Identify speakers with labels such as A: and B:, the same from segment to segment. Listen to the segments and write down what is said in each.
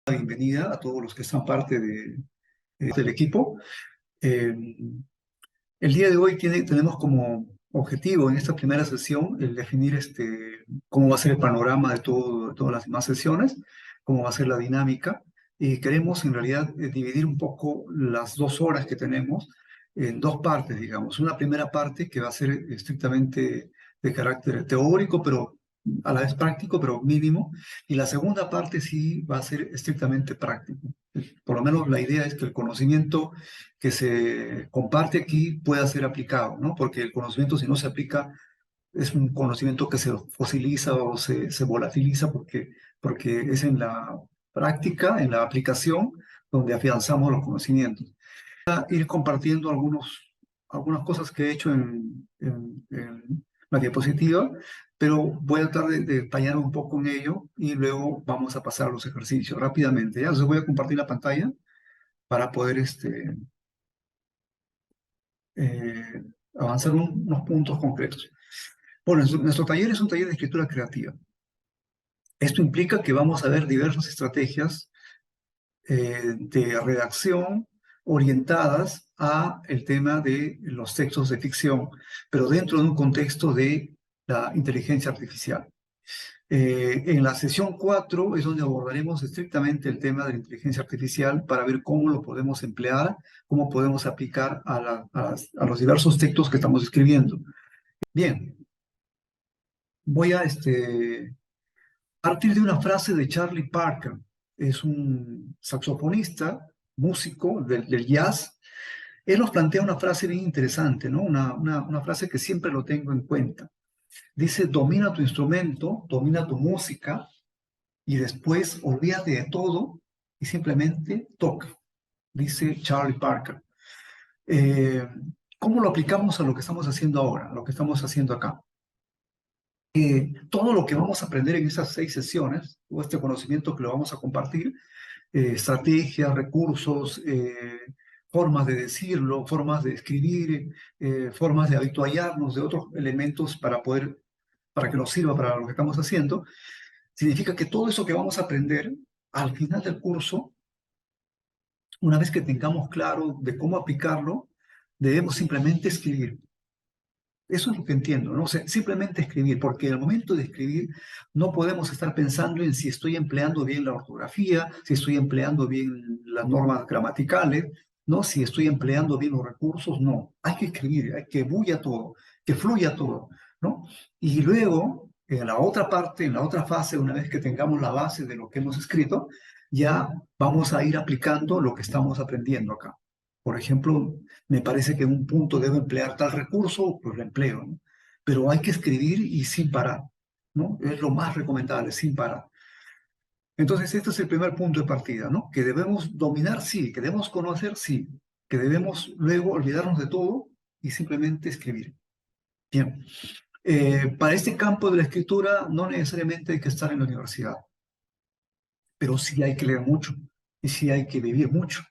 A: Bienvenida a todos los que están parte del equipo. Eh, el día de hoy tenemos como objetivo en esta primera sesión el definir cómo va a ser el panorama de todas las demás sesiones, cómo va a ser la dinámica. Y queremos en realidad dividir un poco las 2 horas que tenemos en 2 partes, digamos. Una primera parte que va a ser estrictamente de carácter teórico, pero a la vez práctico, pero mínimo. Y la segunda parte sí va a ser estrictamente práctico. Por lo menos la idea es que el conocimiento que se comparte aquí pueda ser aplicado, ¿no? Porque el conocimiento, si no se aplica, es un conocimiento que se fosiliza o se volatiliza porque es en la práctica, en la aplicación, donde afianzamos los conocimientos. Voy a ir compartiendo algunas cosas que he hecho en la diapositiva, pero voy a tratar de detallar un poco en ello y luego vamos a pasar a los ejercicios rápidamente. ¿Ya? Entonces voy a compartir la pantalla para poder eh, avanzar unos puntos concretos. Bueno, nuestro taller es un taller de escritura creativa. Esto implica que vamos a ver diversas estrategias de redacción orientadas a el tema de los textos de ficción, pero dentro de un contexto de la inteligencia artificial. En la sesión 4 es donde abordaremos estrictamente el tema de la inteligencia artificial para ver cómo lo podemos emplear, cómo podemos aplicar a los diversos textos que estamos escribiendo. Bien, voy a partir de una frase de Charlie Parker. Es un saxofonista, músico del jazz. Él nos plantea una frase bien interesante, ¿no? Una frase que siempre lo tengo en cuenta. Dice, domina tu instrumento, domina tu música, y después olvídate de todo y simplemente toca, dice Charlie Parker. Eh, ¿Cómo lo aplicamos a lo que estamos haciendo ahora, a lo que estamos haciendo acá? Todo lo que vamos a aprender en esas 6 sesiones, o este conocimiento que lo vamos a compartir, estrategias, recursos, formas de decirlo, formas de escribir, formas de habituallarnos de otros elementos para que nos sirva para lo que estamos haciendo, significa que todo eso que vamos a aprender al final del curso, una vez que tengamos claro de cómo aplicarlo, debemos simplemente escribir. Eso es lo que entiendo, ¿no? O sea, simplemente escribir, porque en el momento de escribir no podemos estar pensando en si estoy empleando bien la ortografía, si estoy empleando bien las normas gramaticales, ¿no? Si estoy empleando bien los recursos, no. Hay que escribir, hay que bulla todo, que fluya todo, ¿no? Y luego, en la otra parte, en la otra fase, una vez que tengamos la base de lo que hemos escrito, ya vamos a ir aplicando lo que estamos aprendiendo acá. Por ejemplo, me parece que en un punto debo emplear tal recurso, pues lo empleo, ¿no? Pero hay que escribir y sin parar, ¿no? Es lo más recomendable, sin parar. Entonces, este es el primer punto de partida, ¿no? Que debemos dominar, sí, que debemos conocer, sí, que debemos luego olvidarnos de todo y simplemente escribir. Bien, para este campo de la escritura no necesariamente hay que estar en la universidad, pero sí hay que leer mucho y sí hay que vivir mucho.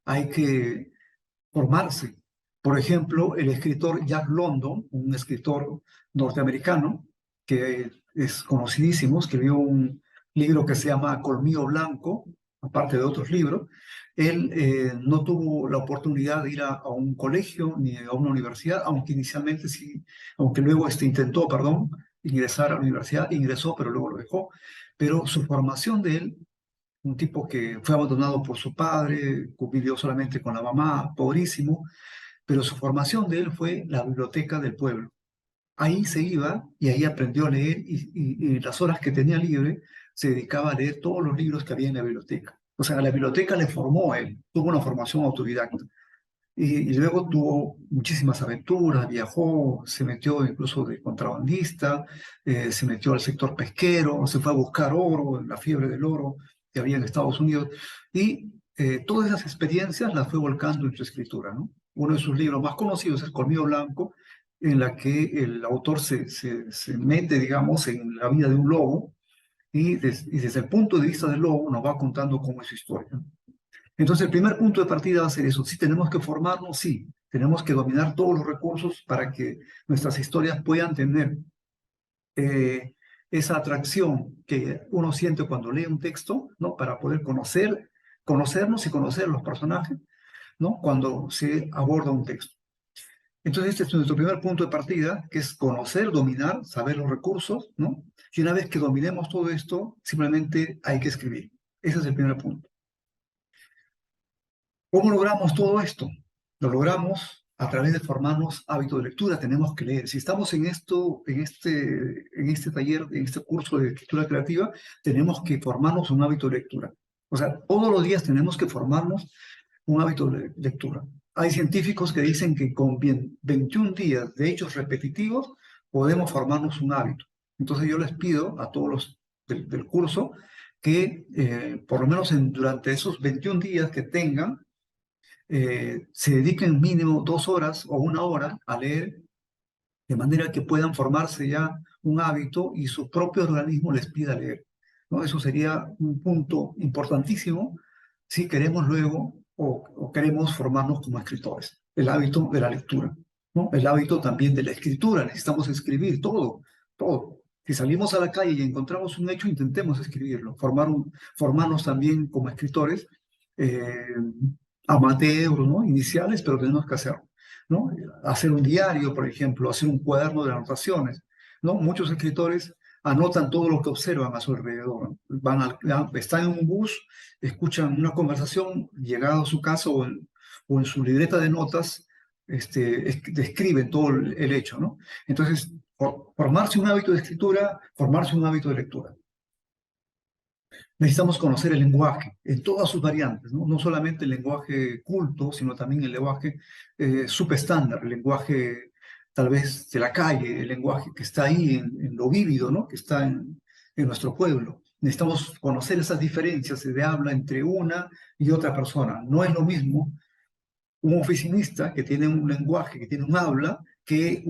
A: Hay que formarse. Por ejemplo, el escritor Jack London, un escritor norteamericano que es conocidísimo, escribió un libro que se llama Colmillo Blanco, aparte de otros libros. Él no tuvo la oportunidad de ir a un colegio ni a una universidad, aunque inicialmente sí, aunque luego intentó, perdón, ingresar a la universidad, ingresó, pero luego lo dejó. Pero su formación de él, un tipo que fue abandonado por su padre, vivió solamente con la mamá, pobrísimo, pero su formación de él fue la biblioteca del pueblo. Ahí se iba y ahí aprendió a leer y las horas que tenía libre se dedicaba a leer todos los libros que había en la biblioteca. O sea, la biblioteca le formó a él, tuvo una formación autodidacta. Y luego tuvo muchísimas aventuras, viajó, se metió incluso de contrabandista, se metió al sector pesquero, se fue a buscar oro, en la fiebre del oro que había en Estados Unidos, y todas esas experiencias las fue volcando en su escritura, ¿no? Uno de sus libros más conocidos es Colmillo Blanco, en la que el autor se mete, digamos, en la vida de un lobo, y desde el punto de vista del lobo nos va contando cómo es su historia, ¿no? Entonces, el primer punto de partida va a ser eso. Sí, tenemos que formarnos, sí. Tenemos que dominar todos los recursos para que nuestras historias puedan tener eh, esa atracción que uno siente cuando lee un texto, ¿no? Para poder conocernos y conocer los personajes, ¿no? Cuando se aborda un texto. Entonces, este es nuestro primer punto de partida, que es conocer, dominar, saber los recursos, ¿no? Y una vez que dominemos todo esto, simplemente hay que escribir. Ese es el primer punto. ¿Cómo logramos todo esto? Lo logramos a través de formarnos hábitos de lectura. Tenemos que leer. Si estamos en esto, en este taller, en este curso de escritura creativa, tenemos que formarnos un hábito de lectura. O sea, todos los días tenemos que formarnos un hábito de lectura. Hay científicos que dicen que con 21 días de hechos repetitivos podemos formarnos un hábito. Entonces yo les pido a todos los del curso que por lo menos durante esos 21 días que tengan, se dediquen mínimo 2 horas o 1 hora a leer, de manera que puedan formarse ya un hábito y su propio organismo les pida leer, ¿no? Eso sería un punto importantísimo si queremos luego o queremos formarnos como escritores. El hábito de la lectura, ¿no? El hábito también de la escritura. Necesitamos escribir todo, todo. Si salimos a la calle y encontramos un hecho, intentemos escribirlo, formarnos también como escritores, eh, amateur, ¿no? Iniciales, pero tenemos que hacerlo, ¿no? Hacer un diario, por ejemplo, hacer un cuaderno de anotaciones, ¿no? Muchos escritores anotan todo lo que observan a su alrededor. Están en un bus, escuchan una conversación, llegado a su casa o en su libreta de notas, describen todo el hecho, ¿no? Entonces, formarse un hábito de escritura, formarse un hábito de lectura. Necesitamos conocer el lenguaje en todas sus variantes, ¿no? No solamente el lenguaje culto, sino también el lenguaje subestándar, el lenguaje tal vez de la calle, el lenguaje que está ahí en lo vívido, ¿no? Que está en nuestro pueblo. Necesitamos conocer esas diferencias de habla entre una y otra persona. No es lo mismo un oficinista que tiene un lenguaje, que tiene un habla, que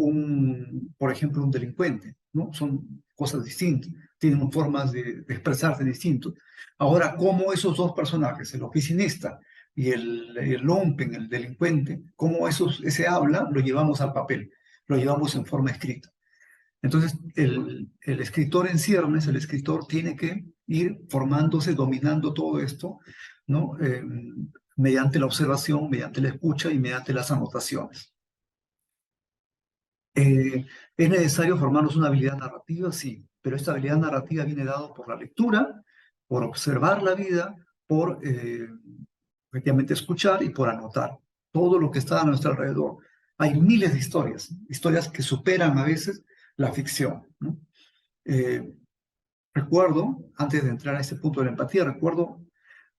A: por ejemplo, un delincuente, ¿no? Son cosas distintas, tienen formas de expresarse distintos. Ahora, ¿cómo esos dos personajes, el oficinista y el lumpen, el delincuente, cómo ese habla lo llevamos al papel, lo llevamos en forma escrita? Entonces, el escritor en ciernes, el escritor tiene que ir formándose, dominando todo esto, ¿no? Mediante la observación, mediante la escucha y mediante las anotaciones. ¿Es necesario formarnos una habilidad narrativa? Sí, pero esta habilidad narrativa viene dada por la lectura, por observar la vida, por efectivamente escuchar y por anotar todo lo que está a nuestro alrededor. Hay miles de historias, historias que superan a veces la ficción, ¿no? Eh, Recuerdo, antes de entrar a este punto de la empatía, recuerdo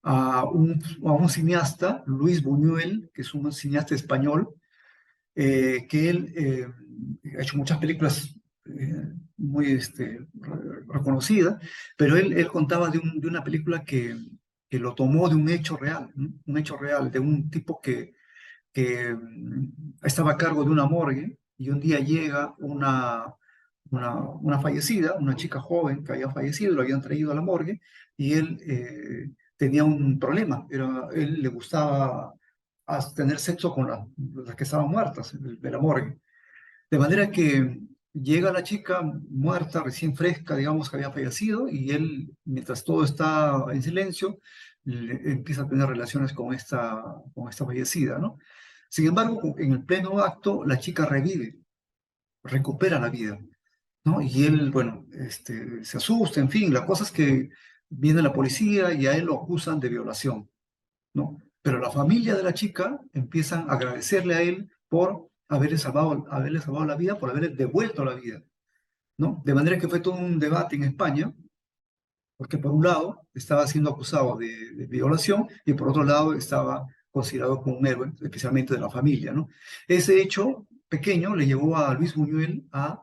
A: a un cineasta, Luis Buñuel, que es un cineasta español, que él ha hecho muchas películas muy reconocidas, pero él contaba de una película que lo tomó de un hecho real, ¿no? Un hecho real, de un tipo que estaba a cargo de una morgue y un día llega una fallecida, una chica joven que había fallecido, lo habían traído a la morgue y él tenía un problema, él le gustaba tener sexo con las que estaban muertas de la morgue. De manera que llega la chica muerta, recién fresca, digamos que había fallecido, y él, mientras todo está en silencio, empieza a tener relaciones con esta fallecida, ¿no? Sin embargo, en el pleno acto, la chica revive, recupera la vida, ¿no? Y él, bueno, se asusta, en fin, la cosa es que viene la policía y a él lo acusan de violación, ¿no? Pero la familia de la chica empiezan a agradecerle a él por haberle salvado la vida, por haberle devuelto la vida, ¿no? De manera que fue todo un debate en España, porque por un lado estaba siendo acusado de violación y por otro lado estaba considerado como un héroe, especialmente de la familia, ¿no? Ese hecho pequeño le llevó a Luis Buñuel a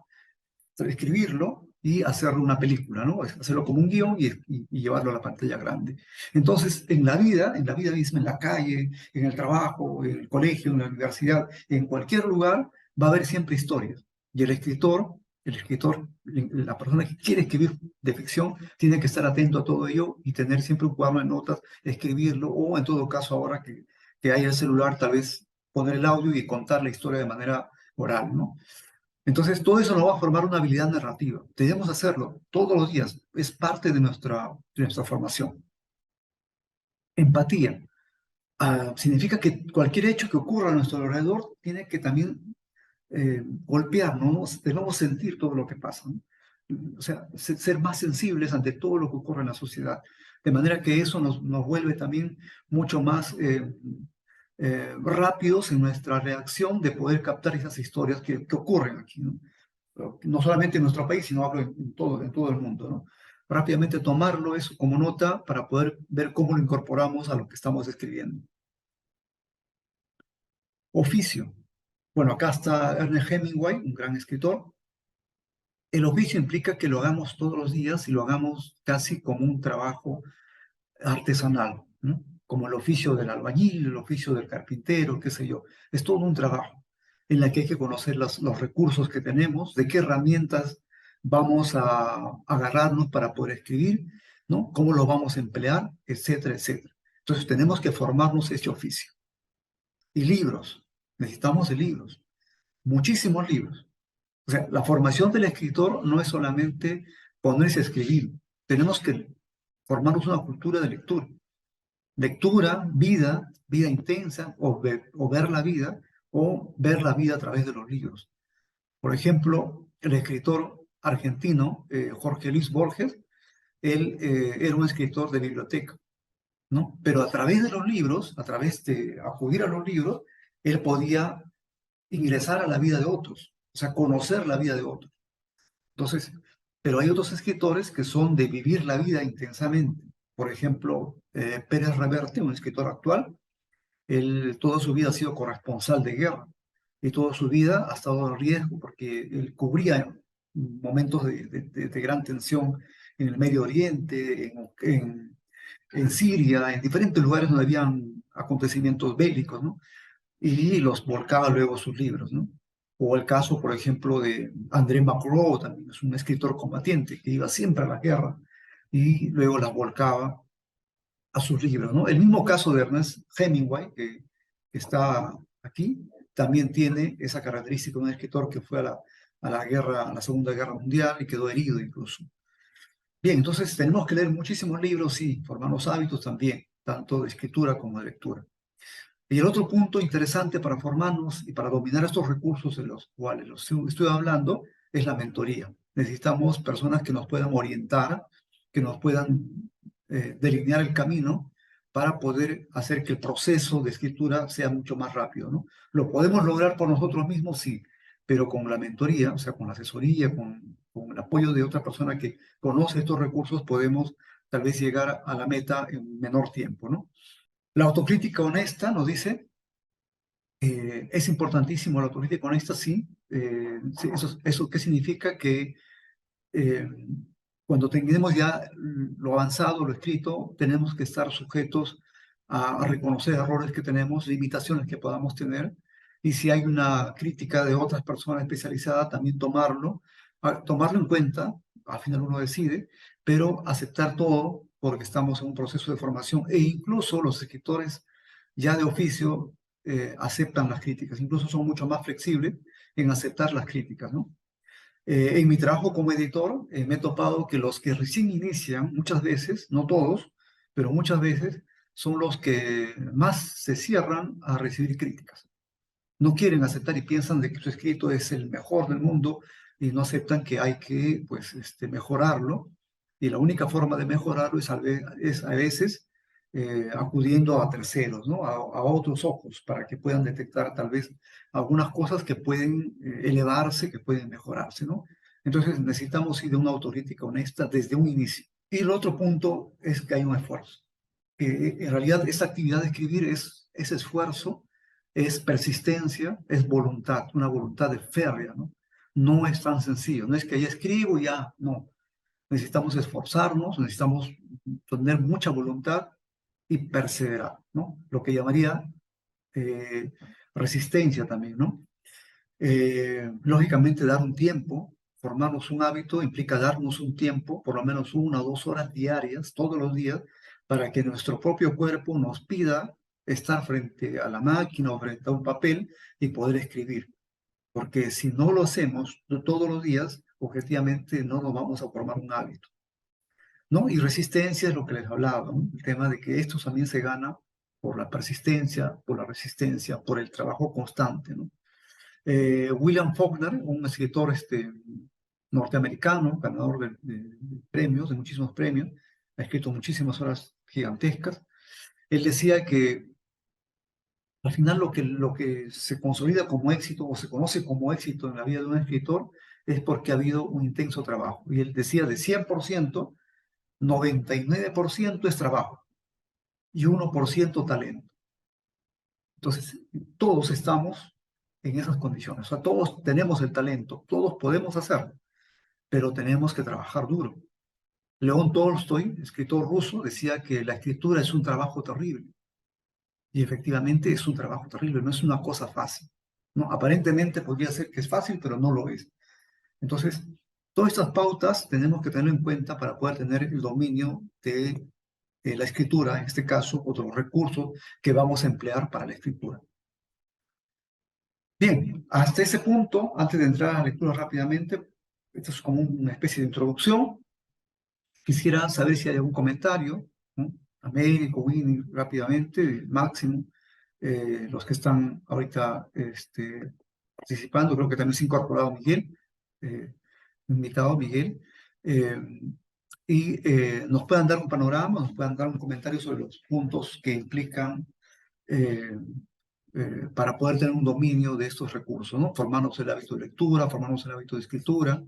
A: escribirlo y hacerlo una película, ¿no? Hacerlo como un guión y llevarlo a la pantalla grande. Entonces, en la vida misma, en la calle, en el trabajo, en el colegio, en la universidad, en cualquier lugar, va a haber siempre historias. Y el escritor El escritor, la persona que quiere escribir de ficción, tiene que estar atento a todo ello y tener siempre un cuaderno de notas, escribirlo, o en todo caso ahora que hay el celular, tal vez poner el audio y contar la historia de manera oral, ¿no? Entonces, todo eso nos va a formar una habilidad narrativa. Debemos hacerlo todos los días. Es parte de nuestra formación. Empatía. Significa que cualquier hecho que ocurra a nuestro alrededor tiene que también golpearnos, ¿no? Debemos sentir todo lo que pasa, ¿no? O sea, ser más sensibles ante todo lo que ocurre en la sociedad. De manera que eso nos vuelve también mucho más rápidos en nuestra reacción de poder captar esas historias que ocurren aquí, ¿no? No solamente en nuestro país, sino hablo en todo el mundo, ¿no? Rápidamente tomarlo eso como nota para poder ver cómo lo incorporamos a lo que estamos escribiendo. Oficio. Bueno, acá está Ernest Hemingway, un gran escritor. El oficio implica que lo hagamos todos los días y lo hagamos casi como un trabajo artesanal, ¿no? Como el oficio del albañil, el oficio del carpintero, qué sé yo. Es todo un trabajo en el que hay que conocer los recursos que tenemos, de qué herramientas vamos a agarrarnos para poder escribir, ¿no? Cómo lo vamos a emplear, etcétera, etcétera. Entonces tenemos que formarnos ese oficio. Y libros, necesitamos de libros, muchísimos libros. O sea, la formación del escritor no es solamente ponerse a escribir, tenemos que formarnos una cultura de lectura. Lectura, vida intensa, o ver la vida, o ver la vida a través de los libros. Por ejemplo, el escritor argentino Jorge Luis Borges, él era un escritor de biblioteca, ¿no? Pero a través de los libros, a través de acudir a los libros, él podía ingresar a la vida de otros, o sea, conocer la vida de otros. Entonces, pero hay otros escritores que son de vivir la vida intensamente. Por ejemplo, Pérez Reverte, un escritor actual, él toda su vida ha sido corresponsal de guerra y toda su vida ha estado en riesgo porque él cubría momentos de gran tensión en el Medio Oriente, en Siria, en diferentes lugares donde habían acontecimientos bélicos, ¿no? Y los volcaba luego sus libros, ¿no? O el caso, por ejemplo, de André Malraux, también es un escritor combatiente que iba siempre a la guerra y luego las volcaba a sus libros, ¿no? El mismo caso de Ernest Hemingway, que está aquí, también tiene esa característica de un escritor que fue a la guerra, a la Segunda Guerra Mundial y quedó herido incluso. Bien, entonces tenemos que leer muchísimos libros y formarnos hábitos también, tanto de escritura como de lectura. Y el otro punto interesante para formarnos y para dominar estos recursos de los cuales estoy hablando es la mentoría. Necesitamos personas que nos puedan orientar, que nos puedan delinear el camino para poder hacer que el proceso de escritura sea mucho más rápido, ¿no? Lo podemos lograr por nosotros mismos, sí, pero con la mentoría, o sea, con la asesoría, con el apoyo de otra persona que conoce estos recursos, podemos tal vez llegar a la meta en menor tiempo, ¿no? La autocrítica honesta nos dice, es importantísimo la autocrítica honesta, sí. Sí, eso ¿qué significa? Que eh, cuando tengamos ya lo avanzado, lo escrito, tenemos que estar sujetos a reconocer errores que tenemos, limitaciones que podamos tener, y si hay una crítica de otras personas especializadas, también tomarlo en cuenta, al final uno decide, pero aceptar todo porque estamos en un proceso de formación e incluso los escritores ya de oficio aceptan las críticas, incluso son mucho más flexibles en aceptar las críticas, ¿no? En mi trabajo como editor me he topado que los que recién inician, muchas veces, no todos, pero muchas veces, son los que más se cierran a recibir críticas. No quieren aceptar y piensan de que su escrito es el mejor del mundo y no aceptan que hay que pues, mejorarlo. Y la única forma de mejorarlo es a veces acudiendo a terceros, ¿no? A otros ojos, para que puedan detectar tal vez algunas cosas que pueden elevarse, que pueden mejorarse, ¿no? Entonces necesitamos ir de una autocrítica honesta desde un inicio. Y el otro punto es que hay un esfuerzo. En realidad esta actividad de escribir es esfuerzo, es persistencia, es voluntad, una voluntad de férrea, ¿no? No es tan sencillo, no es que ya escribo y ya, no. Necesitamos esforzarnos, necesitamos tener mucha voluntad y perseverar, ¿no? Lo que llamaría resistencia también, ¿no? Lógicamente dar un tiempo, formarnos un hábito implica darnos un tiempo, por lo menos 1 o 2 horas diarias, todos los días, para que nuestro propio cuerpo nos pida estar frente a la máquina o frente a un papel y poder escribir. Porque si no lo hacemos todos los días, objetivamente no nos vamos a formar un hábito, ¿no? Y resistencia es lo que les hablaba, ¿no? El tema de que esto también se gana por la persistencia, por la resistencia, por el trabajo constante, ¿no? William Faulkner, un escritor norteamericano, ganador de premios, de muchísimos premios, ha escrito muchísimas obras gigantescas. Él decía que al final lo que se consolida como éxito o se conoce como éxito en la vida de un escritor es porque ha habido un intenso trabajo. Y él decía de 100%, 99% es trabajo y 1% talento. Entonces, todos estamos en esas condiciones. O sea, todos tenemos el talento, todos podemos hacerlo, pero tenemos que trabajar duro. León Tolstoy, escritor ruso, decía que la escritura es un trabajo terrible. Y efectivamente es un trabajo terrible, no es una cosa fácil, ¿no? Aparentemente podría ser que es fácil, pero no lo es. Entonces, todas estas pautas tenemos que tener en cuenta para poder tener el dominio de la escritura, en este caso, otros recursos que vamos a emplear para la escritura. Bien, hasta ese punto, antes de entrar a la lectura rápidamente, esto es como una especie de introducción. Quisiera saber si hay algún comentario, ¿no? Américo, Winnie, rápidamente, Máximo, los que están ahorita participando, creo que también se ha incorporado Miguel, invitado Miguel, eh, y nos puedan dar un panorama, nos puedan dar un comentario sobre los puntos que implican eh, para poder tener un dominio de estos recursos, ¿no? Formarnos el hábito de lectura, formarnos el hábito de escritura.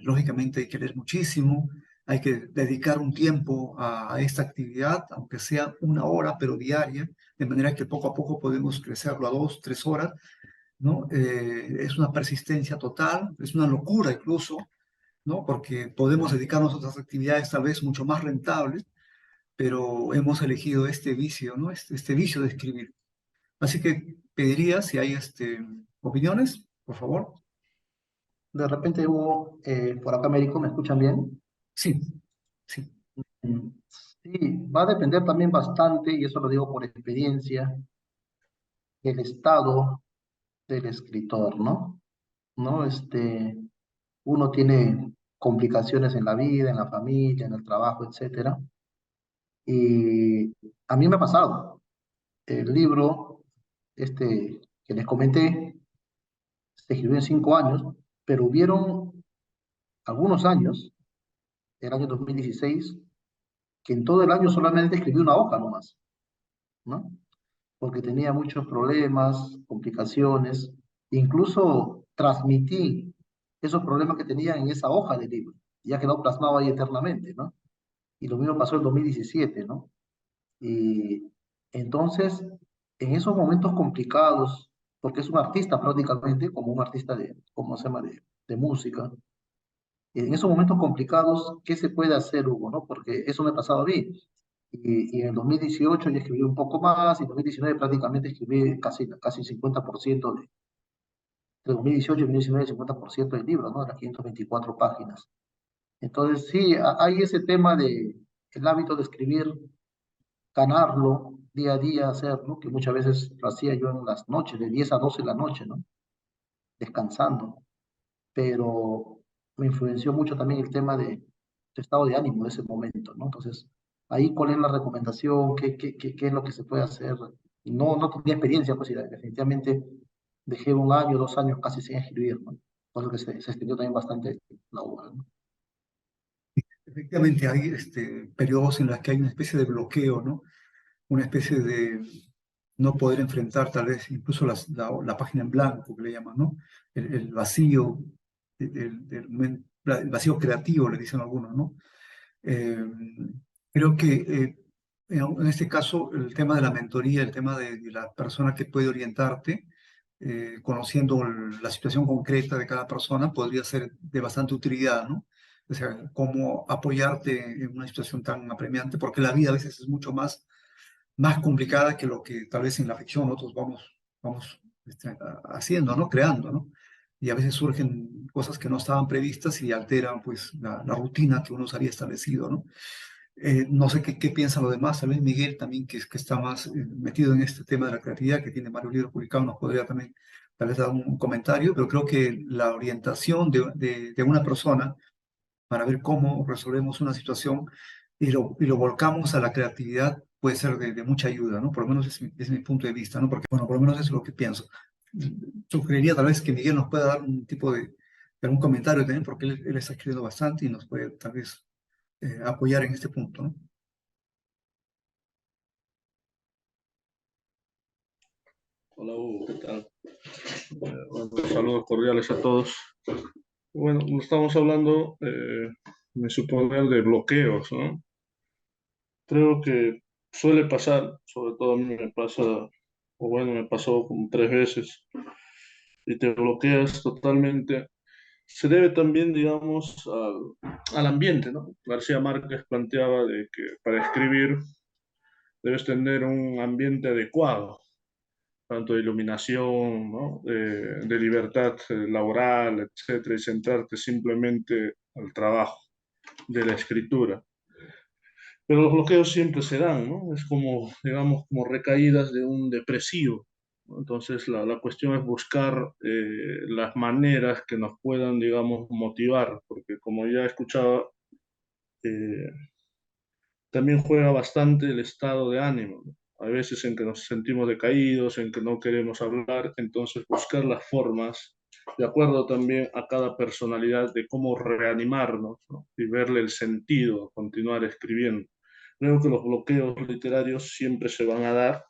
A: Lógicamente hay que leer muchísimo, hay que dedicar un tiempo a esta actividad, aunque sea 1 hora, pero diaria, de manera que poco a poco podemos crecerlo a 2, 3 horas, ¿no? Es una persistencia total, es una locura incluso, ¿no? Porque podemos dedicarnos a otras actividades tal vez mucho más rentables, pero hemos elegido este vicio, ¿no? Este vicio de escribir. Así que pediría si hay opiniones, por favor.
B: De repente hubo, por acá Américo, ¿me escuchan bien?
A: Sí, sí.
B: Mm, Sí, va a depender también bastante, y eso lo digo por experiencia, del estado del escritor, ¿no? ¿No? Uno tiene complicaciones en la vida, en la familia, en el trabajo, etcétera. Y a mí me ha pasado. El libro, que les comenté, se escribió en 5 años, pero hubieron algunos años, el año 2016, que en todo el año solamente escribí una hoja nomás, ¿no? Porque tenía muchos problemas, complicaciones, incluso transmití esos problemas que tenía en esa hoja de libro, ya quedó plasmado ahí eternamente, ¿no? Y lo mismo pasó en 2017, ¿no? Y entonces, en esos momentos complicados, porque es un artista prácticamente, como un artista ¿cómo se llama?, de música, en esos momentos complicados, ¿qué se puede hacer, Hugo, no? Porque eso me ha pasado a mí. Y en el 2018 ya escribí un poco más, y en 2019 prácticamente escribí casi 50% de 2018 y 2019, 50% del libro, ¿no? De las 524 páginas. Entonces, sí, hay ese tema de el hábito de escribir, ganarlo día a día, hacerlo, que muchas veces lo hacía yo en las noches, de 10 a 12 de la noche, ¿no? Descansando. Pero me influenció mucho también el tema de tu estado de ánimo de ese momento, ¿no? Entonces, ahí cuál es la recomendación, qué es lo que se puede hacer. No tenía experiencia, pues, y definitivamente dejé 1 año, 2 años casi sin escribir, ¿no? Por lo que se extendió también bastante la obra, ¿no?
A: Efectivamente hay periodos en los que hay una especie de bloqueo, ¿no? Una especie de no poder enfrentar tal vez incluso la página en blanco, que le llaman, ¿no? El vacío, el vacío creativo, le dicen algunos, ¿no? Eh, Creo que en este caso el tema de la mentoría, el tema de la persona que puede orientarte, conociendo la situación concreta de cada persona, podría ser de bastante utilidad, ¿no? O sea, cómo apoyarte en una situación tan apremiante, porque la vida a veces es mucho más complicada que lo que tal vez en la ficción nosotros vamos haciendo, ¿no? Creando, ¿no? y a veces surgen cosas que no estaban previstas y alteran pues la rutina que uno se había establecido, ¿no? No sé qué piensan los demás, tal vez Miguel también, que está más metido en este tema de la creatividad, que tiene varios libros publicados, nos podría también tal vez dar un comentario, pero creo que la orientación de una persona para ver cómo resolvemos una situación y lo volcamos a la creatividad puede ser de mucha ayuda, ¿no? Por lo menos es mi punto de vista, ¿no? Porque, bueno, por lo menos eso es lo que pienso. Sugeriría tal vez que Miguel nos pueda dar un tipo de algún comentario también, porque él está escribiendo bastante y nos puede tal vez apoyar en este punto, ¿no?
C: Hola Hugo, ¿qué tal? Bueno, saludos cordiales a todos. Bueno, estamos hablando, me suponer, de bloqueos, ¿no? Creo que suele pasar, sobre todo a mí me pasa, o bueno, me pasó como 3 veces, y te bloqueas totalmente. Se debe también, digamos, al ambiente, ¿no? García Márquez planteaba de que para escribir debes tener un ambiente adecuado, tanto de iluminación, ¿no? De libertad laboral, etcétera, y centrarte simplemente al trabajo de la escritura. Pero los bloqueos siempre se dan, ¿no? Es como, digamos, como recaídas de un depresivo, ¿no? Entonces, la cuestión es buscar las maneras que nos puedan, digamos, motivar, porque como ya escuchaba, eh, también juega bastante el estado de ánimo, ¿no? Hay veces en que nos sentimos decaídos, en que no queremos hablar, entonces buscar las formas, de acuerdo también a cada personalidad, de cómo reanimarnos, ¿no? Y verle el sentido, continuar escribiendo. Creo que los bloqueos literarios siempre se van a dar,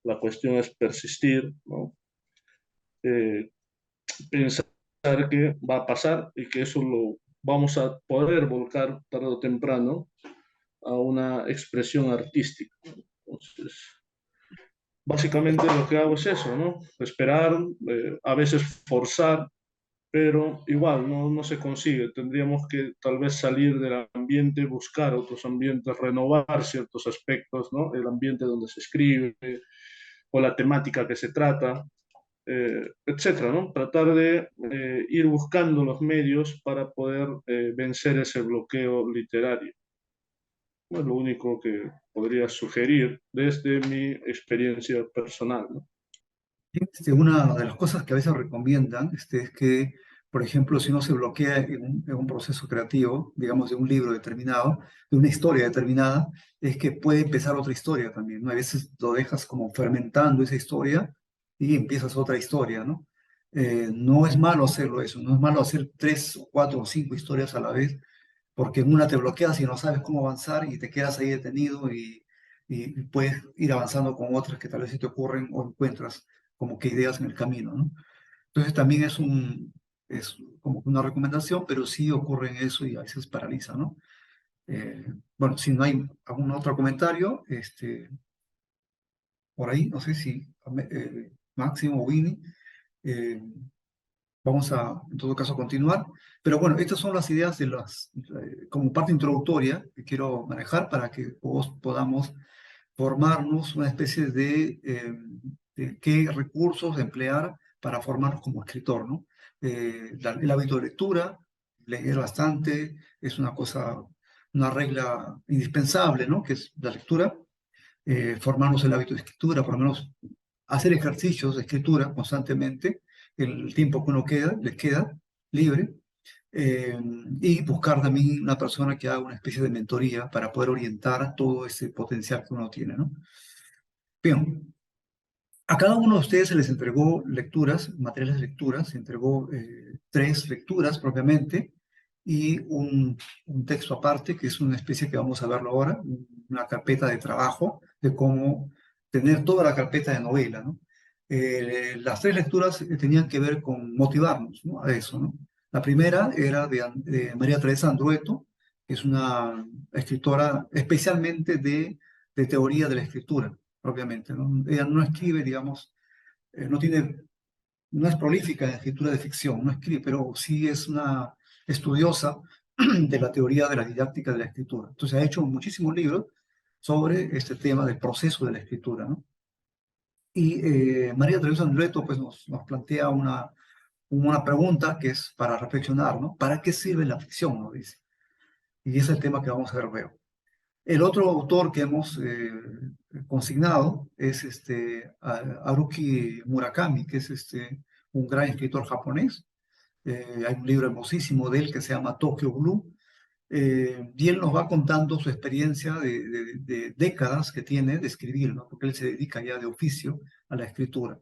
C: la cuestión es persistir, ¿no? Eh, Pensar que va a pasar y que eso lo vamos a poder volcar tarde o temprano a una expresión artística. Entonces, básicamente lo que hago es eso, ¿no? Esperar, a veces forzar, pero igual no se consigue. Tendríamos que tal vez salir del ambiente, buscar otros ambientes, renovar ciertos aspectos, ¿no? El ambiente donde se escribe o la temática que se trata, etcétera, ¿no? Tratar de ir buscando los medios para poder vencer ese bloqueo literario. No es lo único que podría sugerir desde mi experiencia personal, ¿no?
A: Una de las cosas que a veces recomiendan es que, por ejemplo, si uno se bloquea en un proceso creativo, digamos, de un libro determinado, de una historia determinada, es que puede empezar otra historia también, ¿no? A veces lo dejas como fermentando esa historia y empiezas otra historia, ¿no? No es malo hacerlo eso, no es malo hacer 3 o 4 o 5 historias a la vez, porque en una te bloqueas y no sabes cómo avanzar y te quedas ahí detenido y puedes ir avanzando con otras que tal vez se te ocurren o encuentras como que ideas en el camino, ¿no? Entonces también es como una recomendación, pero sí ocurre en eso y a veces paraliza, ¿no? Bueno, si no hay algún otro comentario, por ahí, no sé si Máximo o Winnie, eh, vamos a, en todo caso, continuar. Pero bueno, estas son las ideas como parte introductoria que quiero manejar para que todos podamos formarnos una especie de qué recursos emplear para formarnos como escritor, ¿no? El hábito de lectura, leer bastante, es una cosa, una regla indispensable, ¿no? Que es la lectura, formarnos el hábito de escritura, por lo menos hacer ejercicios de escritura constantemente, el tiempo que uno le queda libre, eh, y buscar también una persona que haga una especie de mentoría para poder orientar todo ese potencial que uno tiene, ¿no? Bien, a cada uno de ustedes se les entregó lecturas, materiales de lectura, se entregó 3 lecturas propiamente y un texto aparte, que es una especie que vamos a verlo ahora, una carpeta de trabajo de cómo tener toda la carpeta de novela, ¿no? Las 3 lecturas tenían que ver con motivarnos, ¿no? A eso, ¿no? La primera era de María Teresa Andrueto, que es una escritora especialmente de teoría de la escritura propiamente, ¿no? Ella no escribe, digamos, no tiene, no es prolífica en escritura de ficción, no escribe, pero sí es una estudiosa de la teoría de la didáctica de la escritura. Entonces ha hecho muchísimos libros sobre este tema del proceso de la escritura, ¿no? Y María Teresa Andreto pues nos plantea una pregunta que es para reflexionar, ¿no? ¿Para qué sirve la ficción? Nos dice. Y ese es el tema que vamos a ver luego. El otro autor que hemos consignado es Haruki Murakami, que es un gran escritor japonés. Hay un libro hermosísimo de él que se llama Tokyo Blue, y él nos va contando su experiencia de décadas que tiene de escribir, ¿no? Porque él se dedica ya de oficio a la escritura.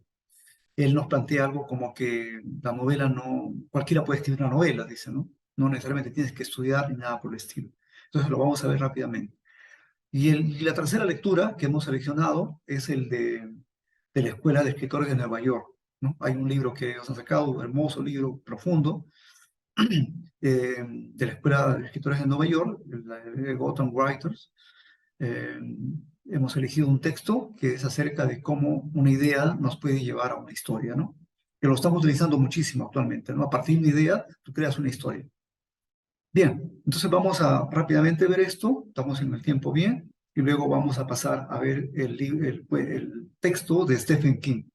A: Él nos plantea algo como que la novela no, cualquiera puede escribir una novela, dice, ¿no? No necesariamente tienes que estudiar ni nada por el estilo. Entonces lo vamos a ver rápidamente. Y la tercera lectura que hemos seleccionado es el de la Escuela de Escritores de Nueva York, ¿no? Hay un libro que ellos han sacado, un hermoso libro, profundo, de la Escuela de Escritores de Nueva York, la de Gotham Writers. Eh, Hemos elegido un texto que es acerca de cómo una idea nos puede llevar a una historia, ¿no? Que lo estamos utilizando muchísimo actualmente, ¿no? A partir de una idea, tú creas una historia. Bien, entonces vamos a rápidamente ver esto, estamos en el tiempo bien, y luego vamos a pasar a ver el texto de Stephen King.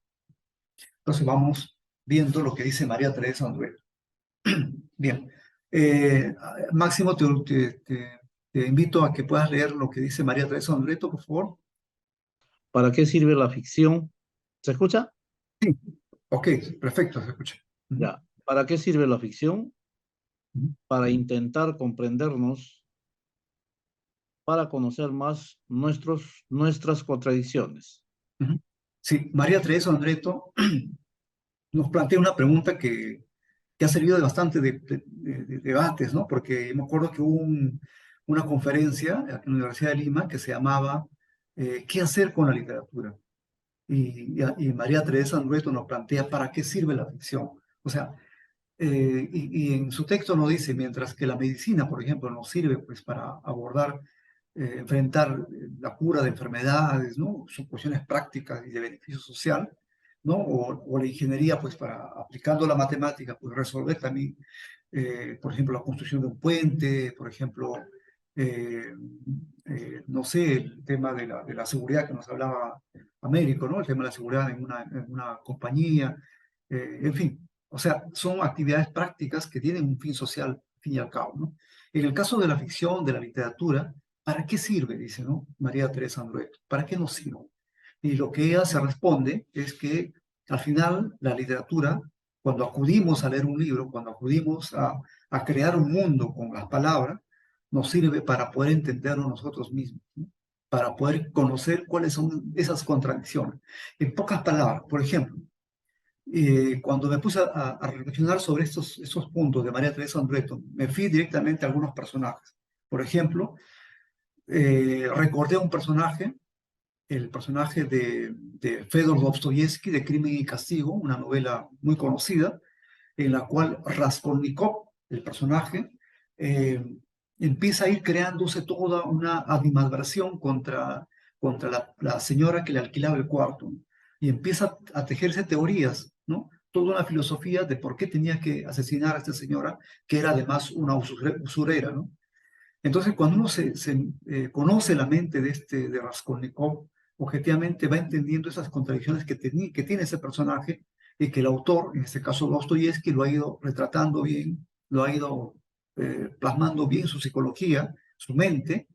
A: Entonces vamos viendo lo que dice María Teresa André. Bien, Máximo, te invito a que puedas leer lo que dice María Teresa Andreto, por favor.
D: ¿Para qué sirve la ficción? ¿Se escucha?
A: Sí, ok, perfecto, se escucha.
D: Ya. ¿Para qué sirve la ficción? Para intentar comprendernos, para conocer más nuestras contradicciones.
A: Sí, María Teresa Andreto nos plantea una pregunta que ha servido de bastante de debates, ¿no? Porque me acuerdo que hubo una conferencia en la Universidad de Lima que se llamaba ¿Qué hacer con la literatura? Y María Teresa Andreto nos plantea ¿para qué sirve la ficción? O sea, y en su texto nos dice, mientras que la medicina, por ejemplo, nos sirve pues para abordar, enfrentar la cura de enfermedades, ¿no? Son cuestiones prácticas y de beneficio social, ¿no? O la ingeniería, pues para, aplicando la matemática, pues resolver también, por ejemplo, la construcción de un puente, por ejemplo, eh, no sé, el tema de la seguridad que nos hablaba Américo, ¿no? El tema de la seguridad en una compañía, en fin. O sea, son actividades prácticas que tienen un fin social, al fin y al cabo, ¿no? En el caso de la ficción, de la literatura, ¿para qué sirve? Dice, ¿no? María Teresa Andreto. ¿Para qué nos sirve? Y lo que ella se responde es que al final la literatura, cuando acudimos a leer un libro, cuando acudimos a crear un mundo con las palabras, nos sirve para poder entendernos nosotros mismos, ¿no? Para poder conocer cuáles son esas contradicciones. En pocas palabras, por ejemplo, cuando me puse a reflexionar sobre estos puntos de María Teresa Andreto, me fui directamente a algunos personajes. Por ejemplo, recordé a un personaje, el personaje de Fedor Dostoyevsky, de Crimen y Castigo, una novela muy conocida, en la cual Raskolnikov, el personaje, eh, empieza a ir creándose toda una animadversión contra la señora que le alquilaba el cuarto, ¿no? Y empieza a tejerse teorías, ¿no? Toda una filosofía de por qué tenía que asesinar a esta señora, que era además una usurera, ¿no? Entonces, cuando uno conoce la mente de Raskolnikov, objetivamente va entendiendo esas contradicciones que tiene ese personaje y que el autor, en este caso Dostoyevsky, lo ha ido retratando bien, lo ha ido plasmando bien su psicología, su mente,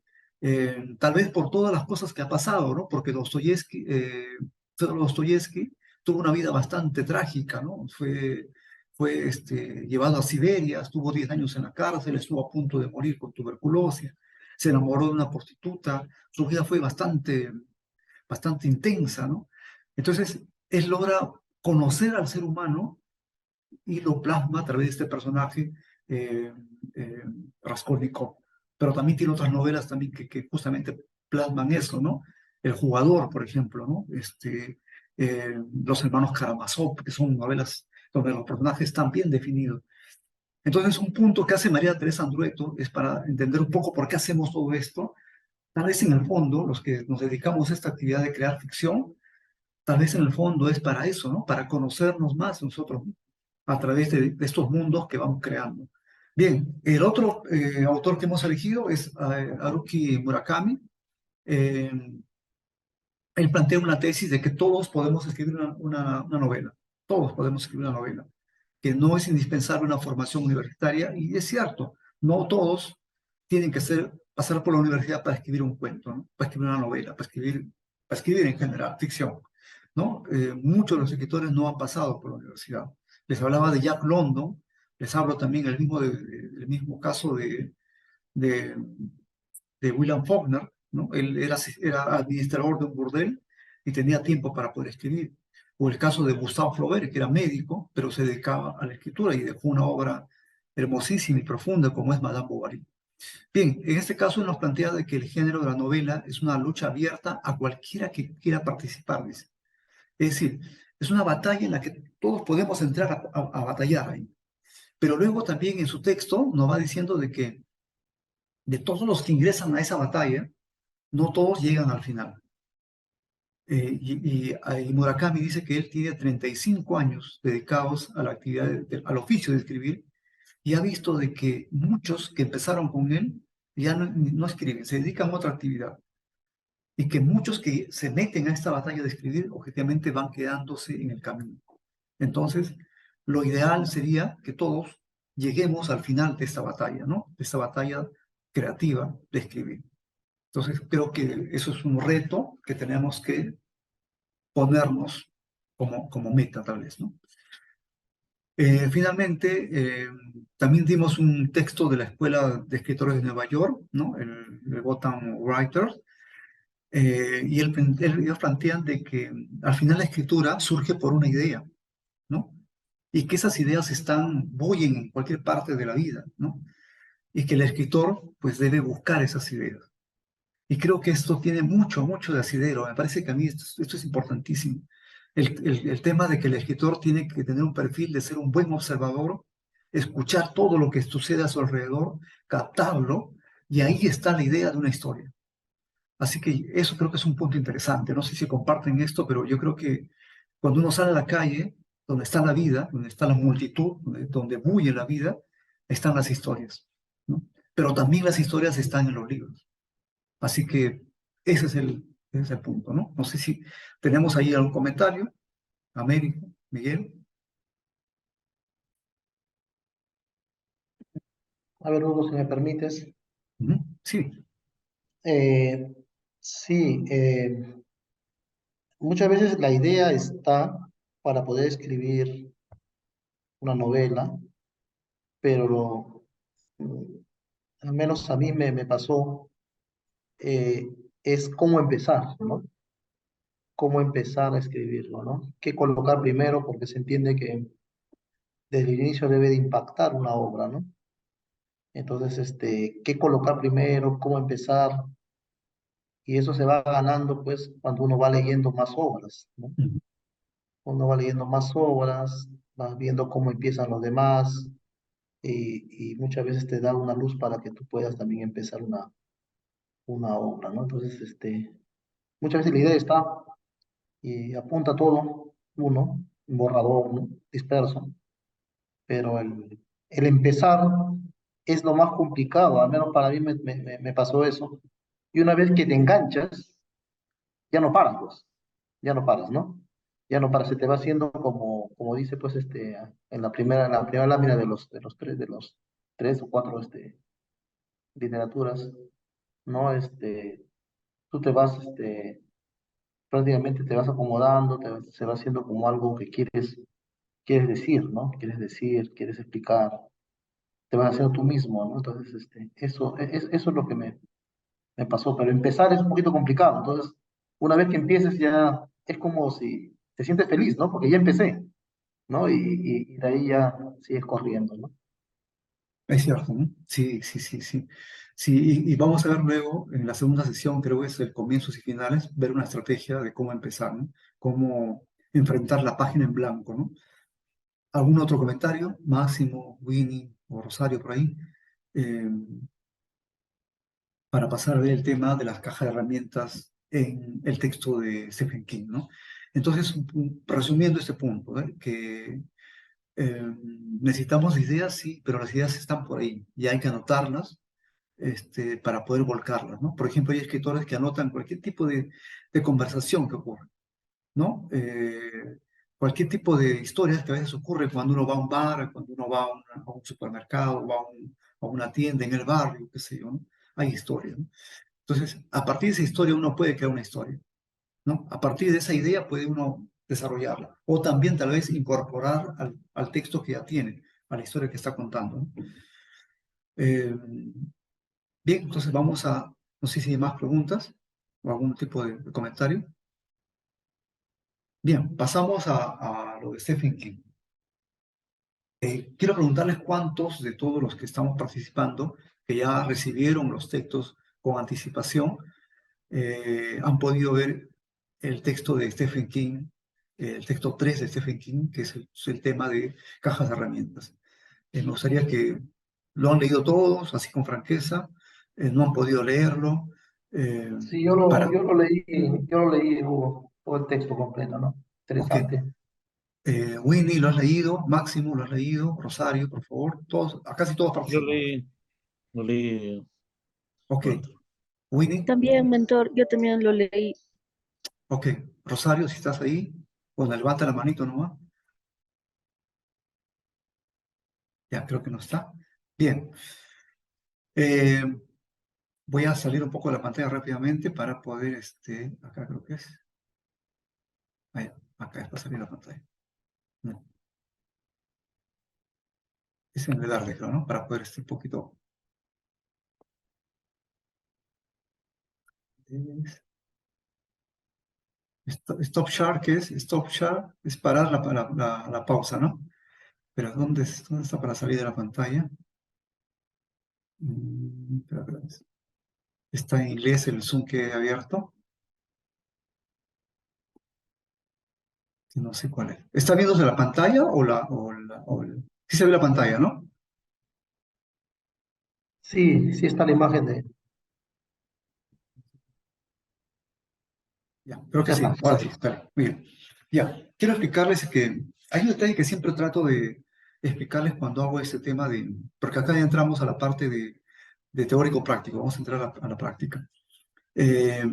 A: tal vez por todas las cosas que ha pasado, ¿no? Porque Fyodor Dostoyevsky tuvo una vida bastante trágica, ¿no? Fue llevado a Siberia, estuvo 10 años en la cárcel, estuvo a punto de morir con tuberculosis, se enamoró de una prostituta, su vida fue bastante intensa, ¿no? Entonces, él logra conocer al ser humano y lo plasma a través de este personaje, eh, eh, Raskolnikov. Pero también tiene otras novelas también que justamente plasman eso, ¿no? El jugador, por ejemplo, ¿no? Los hermanos Karamazov, que son novelas donde los personajes están bien definidos. Entonces, un punto que hace María Teresa Andrueto es para entender un poco por qué hacemos todo esto. Tal vez en el fondo, los que nos dedicamos a esta actividad de crear ficción, tal vez en el fondo es para eso, ¿no? Para conocernos más nosotros a través de estos mundos que vamos creando. Bien, el otro autor que hemos elegido es Haruki Murakami. Eh, Él plantea una tesis de que todos podemos escribir una novela. Todos podemos escribir una novela. que no es indispensable una formación universitaria, y es cierto, no todos tienen que pasar por la universidad para escribir un cuento, ¿no? Para escribir una novela, para escribir en general, ficción, ¿no? Muchos de los escritores no han pasado por la universidad. Les hablaba de Jack London, les hablo también el mismo caso de, de William Faulkner, ¿no? Él era administrador de un burdel y tenía tiempo para poder escribir. O el caso de Gustave Flaubert, que era médico, pero se dedicaba a la escritura y dejó una obra hermosísima y profunda como es Madame Bovary. Bien, en este caso nos plantea de que el género de la novela es una lucha abierta a cualquiera que quiera participar, dice. Es decir, es una batalla en la que todos podemos entrar a batallar ahí. Pero luego también en su texto nos va diciendo de que de todos los que ingresan a esa batalla, no todos llegan al final. Y Murakami dice que él tiene 35 años dedicados a la actividad, al oficio de escribir, y ha visto de que muchos que empezaron con él ya no escriben, se dedican a otra actividad. Y que muchos que se meten a esta batalla de escribir, objetivamente van quedándose en el camino. Entonces, lo ideal sería que todos lleguemos al final de esta batalla, ¿no? De esta batalla creativa de escribir. Entonces, creo que eso es un reto que tenemos que ponernos como meta, tal vez, ¿no? Finalmente, también dimos un texto de la Escuela de Escritores de Nueva York, ¿no? El Gotham Writers, y ellos plantean de que al final la escritura surge por una idea, ¿no? Y que esas ideas bullen en cualquier parte de la vida, ¿no? Y que el escritor, pues, debe buscar esas ideas. Y creo que esto tiene mucho, mucho de asidero. Me parece que a mí esto es importantísimo. El tema de que el escritor tiene que tener un perfil de ser un buen observador, escuchar todo lo que sucede a su alrededor, captarlo, y ahí está la idea de una historia. Así que eso creo que es un punto interesante. No sé si comparten esto, pero yo creo que cuando uno sale a la calle, donde está la vida, donde está la multitud, donde bulle la vida, están las historias, ¿no? Pero también las historias están en los libros. Así que ese es el punto, ¿no? No sé si tenemos ahí algún comentario. Américo, Miguel.
B: A ver, Hugo, si me permites.
A: Ujú. Sí.
B: Eh, sí, muchas veces la idea está para poder escribir una novela, pero al menos a mí me pasó, eh, es cómo empezar, ¿no? Cómo empezar a escribirlo, ¿no? ¿Qué colocar primero? Porque se entiende que desde el inicio debe de impactar una obra, ¿no? Entonces, ¿qué colocar primero? ¿Cómo empezar? Y eso se va ganando, pues, cuando uno va leyendo más obras, ¿no?
A: Ujú.
B: Uno va leyendo más obras, va viendo cómo empiezan los demás, y muchas veces te da una luz para que tú puedas también empezar una obra, ¿no? Entonces, muchas veces la idea está y apunta todo uno, un borrador, ¿no? Disperso, pero el empezar es lo más complicado, al menos para mí me pasó eso. Y una vez que te enganchas, ya no paras, pues, ya no paras, ¿no? Ya no paras, se te va haciendo como dice, pues, en la primera lámina de los tres o cuatro, literaturas, ¿no? Tú te vas, prácticamente te vas acomodando, se va haciendo como algo que quieres decir, ¿no? Quieres decir, quieres explicar, te vas haciendo tú mismo, ¿no? Entonces, eso es lo que me pasó, pero empezar es un poquito complicado, entonces, una vez que empieces ya es como si te sientes feliz, ¿no? Porque ya empecé, ¿no? Y de ahí ya sigues corriendo, ¿no?
A: Es cierto, ¿no? Sí, sí, sí, sí. Sí, y vamos a ver luego, en la segunda sesión, creo que es el comienzos y finales, ver una estrategia de cómo empezar, ¿no? Cómo enfrentar la página en blanco, ¿no? ¿Algún otro comentario? Máximo, Winnie o Rosario por ahí, eh, para pasar a ver el tema de las cajas de herramientas en el texto de Stephen King, ¿no? Entonces, resumiendo este punto, ¿eh? Que necesitamos ideas, sí, pero las ideas están por ahí y hay que anotarlas, para poder volcarlas, ¿no? Por ejemplo, hay escritores que anotan cualquier tipo de conversación que ocurre, ¿no? cualquier tipo de historias que a veces ocurre cuando uno va a un bar, cuando uno va a un supermercado, va a una tienda en el barrio, qué sé yo, ¿no? Hay historias, ¿no? Entonces, a partir de esa historia uno puede crear una historia, ¿no? A partir de esa idea puede uno desarrollarla, o también tal vez incorporar al texto que ya tiene, a la historia que está contando, ¿no? Bien, entonces vamos a, no sé si hay más preguntas o algún tipo de comentario. Bien, pasamos a lo de Stephen King. Quiero preguntarles cuántos de todos los que estamos participando, que ya recibieron los textos con anticipación, han podido ver el texto de Stephen King, el texto 3 de Stephen King, que es el tema de cajas de herramientas. Me gustaría que lo han leído todos, así con franqueza, no han podido leerlo.
B: Sí,
A: Para,
B: yo lo leí, Hugo, todo el texto completo, ¿no?
A: ok,
B: Interesante.
A: Winnie, ¿lo has leído? Máximo, ¿lo has leído? Rosario, por favor, todos, casi todos
D: Yo
A: participan.
D: leí
A: Ok,
D: pronto.
A: Winnie,
E: También, mentor, yo también lo leí.
A: ok, Rosario, si estás ahí, bueno, levanta la manito nomás. Ya, creo que no está. Bien. Eh, Voy a salir un poco de la pantalla rápidamente para poder, acá creo que es. Ahí, acá es para salir de la pantalla. No, es en el verde, creo, ¿no? Para poder un poquito. Stop share, ¿qué es? Stop share es parar la pausa, ¿no? Pero ¿dónde está para salir de la pantalla? Espera. Está en inglés el Zoom que he abierto, que no sé cuál es. ¿Está viéndose la pantalla Sí se ve la pantalla, ¿no?
B: Sí, sí está la imagen de...
A: Ya, creo que
B: Ya
A: sí.
B: está,
A: Ahora sí,
B: gracias.
A: espera. Muy bien. Ya, quiero explicarles que hay un detalle que siempre trato de explicarles cuando hago este tema porque acá ya entramos a la parte de teórico práctico, vamos a entrar a la práctica. Eh,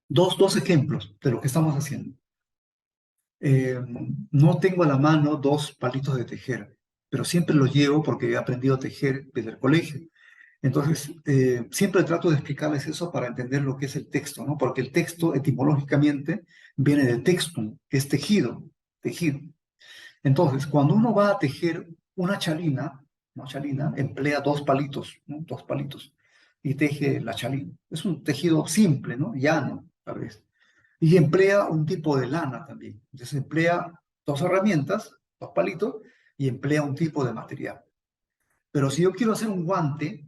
A: dos ejemplos de lo que estamos haciendo. Eh, no tengo a la mano dos palitos de tejer, pero siempre los llevo porque he aprendido a tejer desde el colegio. Entonces, siempre trato de explicarles eso para entender lo que es el texto, ¿no? Porque el texto etimológicamente viene del textum, que es tejido, tejido. Entonces, cuando uno va a tejer una chalina emplea dos palitos, ¿no? Dos palitos, y teje la chalina. Es un tejido simple, ¿no? Llano, tal vez. Y emplea un tipo de lana también. Entonces, emplea dos herramientas, dos palitos, y emplea un tipo de material. Pero si yo quiero hacer un guante,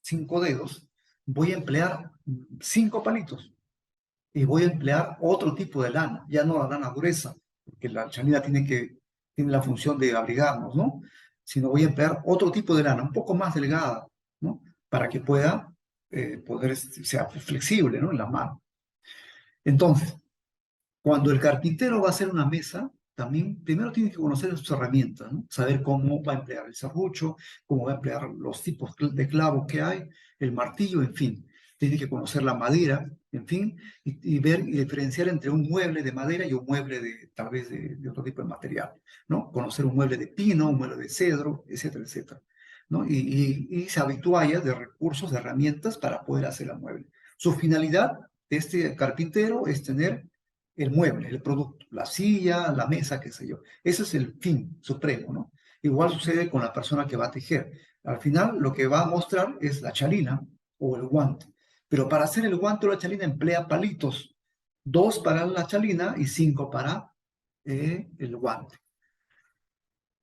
A: 5 dedos, voy a emplear 5 palitos y voy a emplear otro tipo de lana, ya no la lana gruesa, porque la chalina tiene la función de abrigarnos, ¿no? Sino voy a emplear otro tipo de lana, un poco más delgada, ¿no? Para que sea flexible, ¿no? En la mano. Entonces, cuando el carpintero va a hacer una mesa, también primero tiene que conocer sus herramientas, ¿no? Saber cómo va a emplear el serrucho, cómo va a emplear los tipos de clavos que hay, el martillo, en fin. Tiene que conocer la madera, en fin, y ver y diferenciar entre un mueble de madera y un mueble tal vez de otro tipo de material, ¿no? Conocer un mueble de pino, un mueble de cedro, etcétera, etcétera, ¿no? Y se habitúa ya de recursos, de herramientas para poder hacer el mueble. Su finalidad de este carpintero es tener el mueble, el producto, la silla, la mesa, qué sé yo. Ese es el fin supremo, ¿no? Igual sucede con la persona que va a tejer. Al final lo que va a mostrar es la chalina o el guante. Pero para hacer el guante o la chalina emplea palitos. 2 para la chalina y 5 para el guante.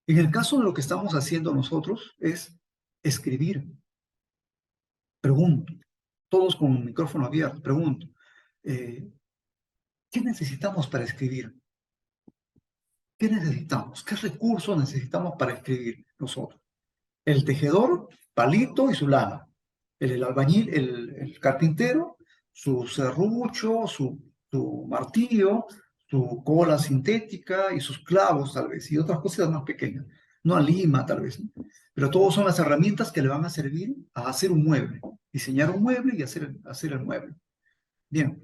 A: En el caso de lo que estamos haciendo nosotros es escribir. Pregunto. Todos con un micrófono abierto. Pregunto. ¿Qué necesitamos para escribir? ¿Qué necesitamos? ¿Qué recursos necesitamos para escribir nosotros? El tejedor, palito y su lana. El albañil, el carpintero, su serrucho, su martillo, su cola sintética y sus clavos tal vez, y otras cosas más pequeñas. No lima tal vez, ¿no? Pero todos son las herramientas que le van a servir a hacer un mueble, diseñar un mueble y hacer el mueble. Bien,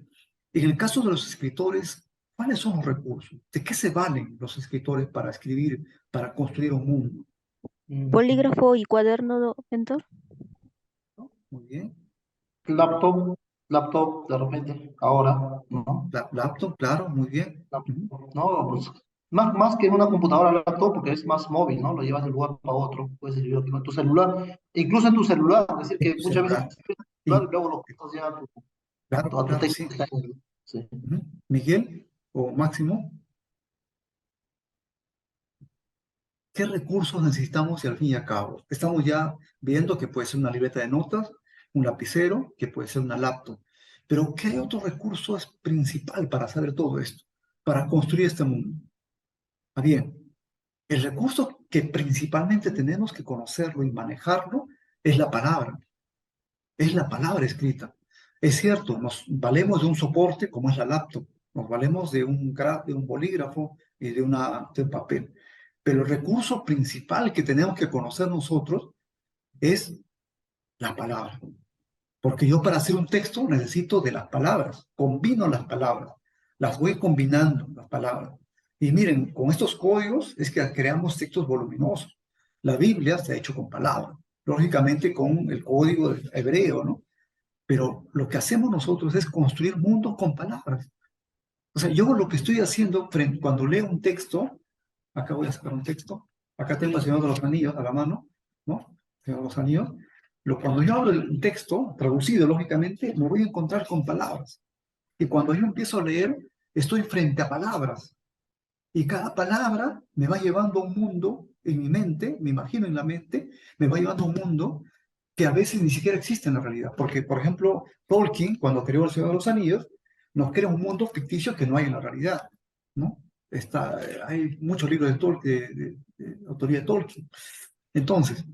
A: en el caso de los escritores, ¿Cuáles son los recursos? ¿De qué se valen los escritores para escribir, para construir un mundo?
E: Polígrafo y cuaderno, mentor.
A: ¿No? Muy bien.
B: Laptop, laptop de repente, ahora, ¿no?
A: Laptop, claro, muy bien. Ujú.
B: Laptop, no, pues, más que en una computadora laptop, porque es más móvil, ¿no? Lo llevas de un lugar para otro, puedes escribir en tu celular, incluso en tu celular, es decir,
A: En
B: que
A: tu
B: muchas veces
A: celular.
B: escribes en tu celular
A: Y,
B: y luego lo pasas ya
A: claro,
B: a tu
A: claro,
B: texto.
A: sí.
B: Sí.
A: Ujú. Miguel o Máximo, ¿qué recursos necesitamos y al fin y al cabo? Estamos ya viendo que puede ser una libreta de notas, un lapicero, que puede ser una laptop. Pero ¿qué otro recurso es principal para saber todo esto? Para construir este mundo. Ah, bien, el recurso que principalmente tenemos que conocerlo y manejarlo es la palabra escrita. Es cierto, nos valemos de un soporte como es la laptop, nos valemos de un bolígrafo y de un papel, pero el recurso principal que tenemos que conocer nosotros es la palabra. Porque yo para hacer un texto necesito de las palabras, combino las palabras, las voy combinando, las palabras. Y miren, con estos códigos es que creamos textos voluminosos. La Biblia se ha hecho con palabras, lógicamente con el código hebreo, ¿no? Pero lo que hacemos nosotros es construir mundos con palabras. O sea, yo lo que estoy haciendo cuando leo un texto, acá voy a sacar un texto, acá tengo el Señor de los Anillos a la mano, ¿no? Señor de los Anillos. Cuando yo hablo un texto, traducido lógicamente, me voy a encontrar con palabras. Y cuando yo empiezo a leer, estoy frente a palabras. Y cada palabra me va llevando a un mundo en mi mente, me imagino en la mente, me va llevando a un mundo que a veces ni siquiera existe en la realidad. Porque, por ejemplo, Tolkien, cuando creó El Señor de los Anillos, nos crea un mundo ficticio que no hay en la realidad, ¿no? Hay muchos libros de Tolkien, de autoría de Tolkien. Entonces,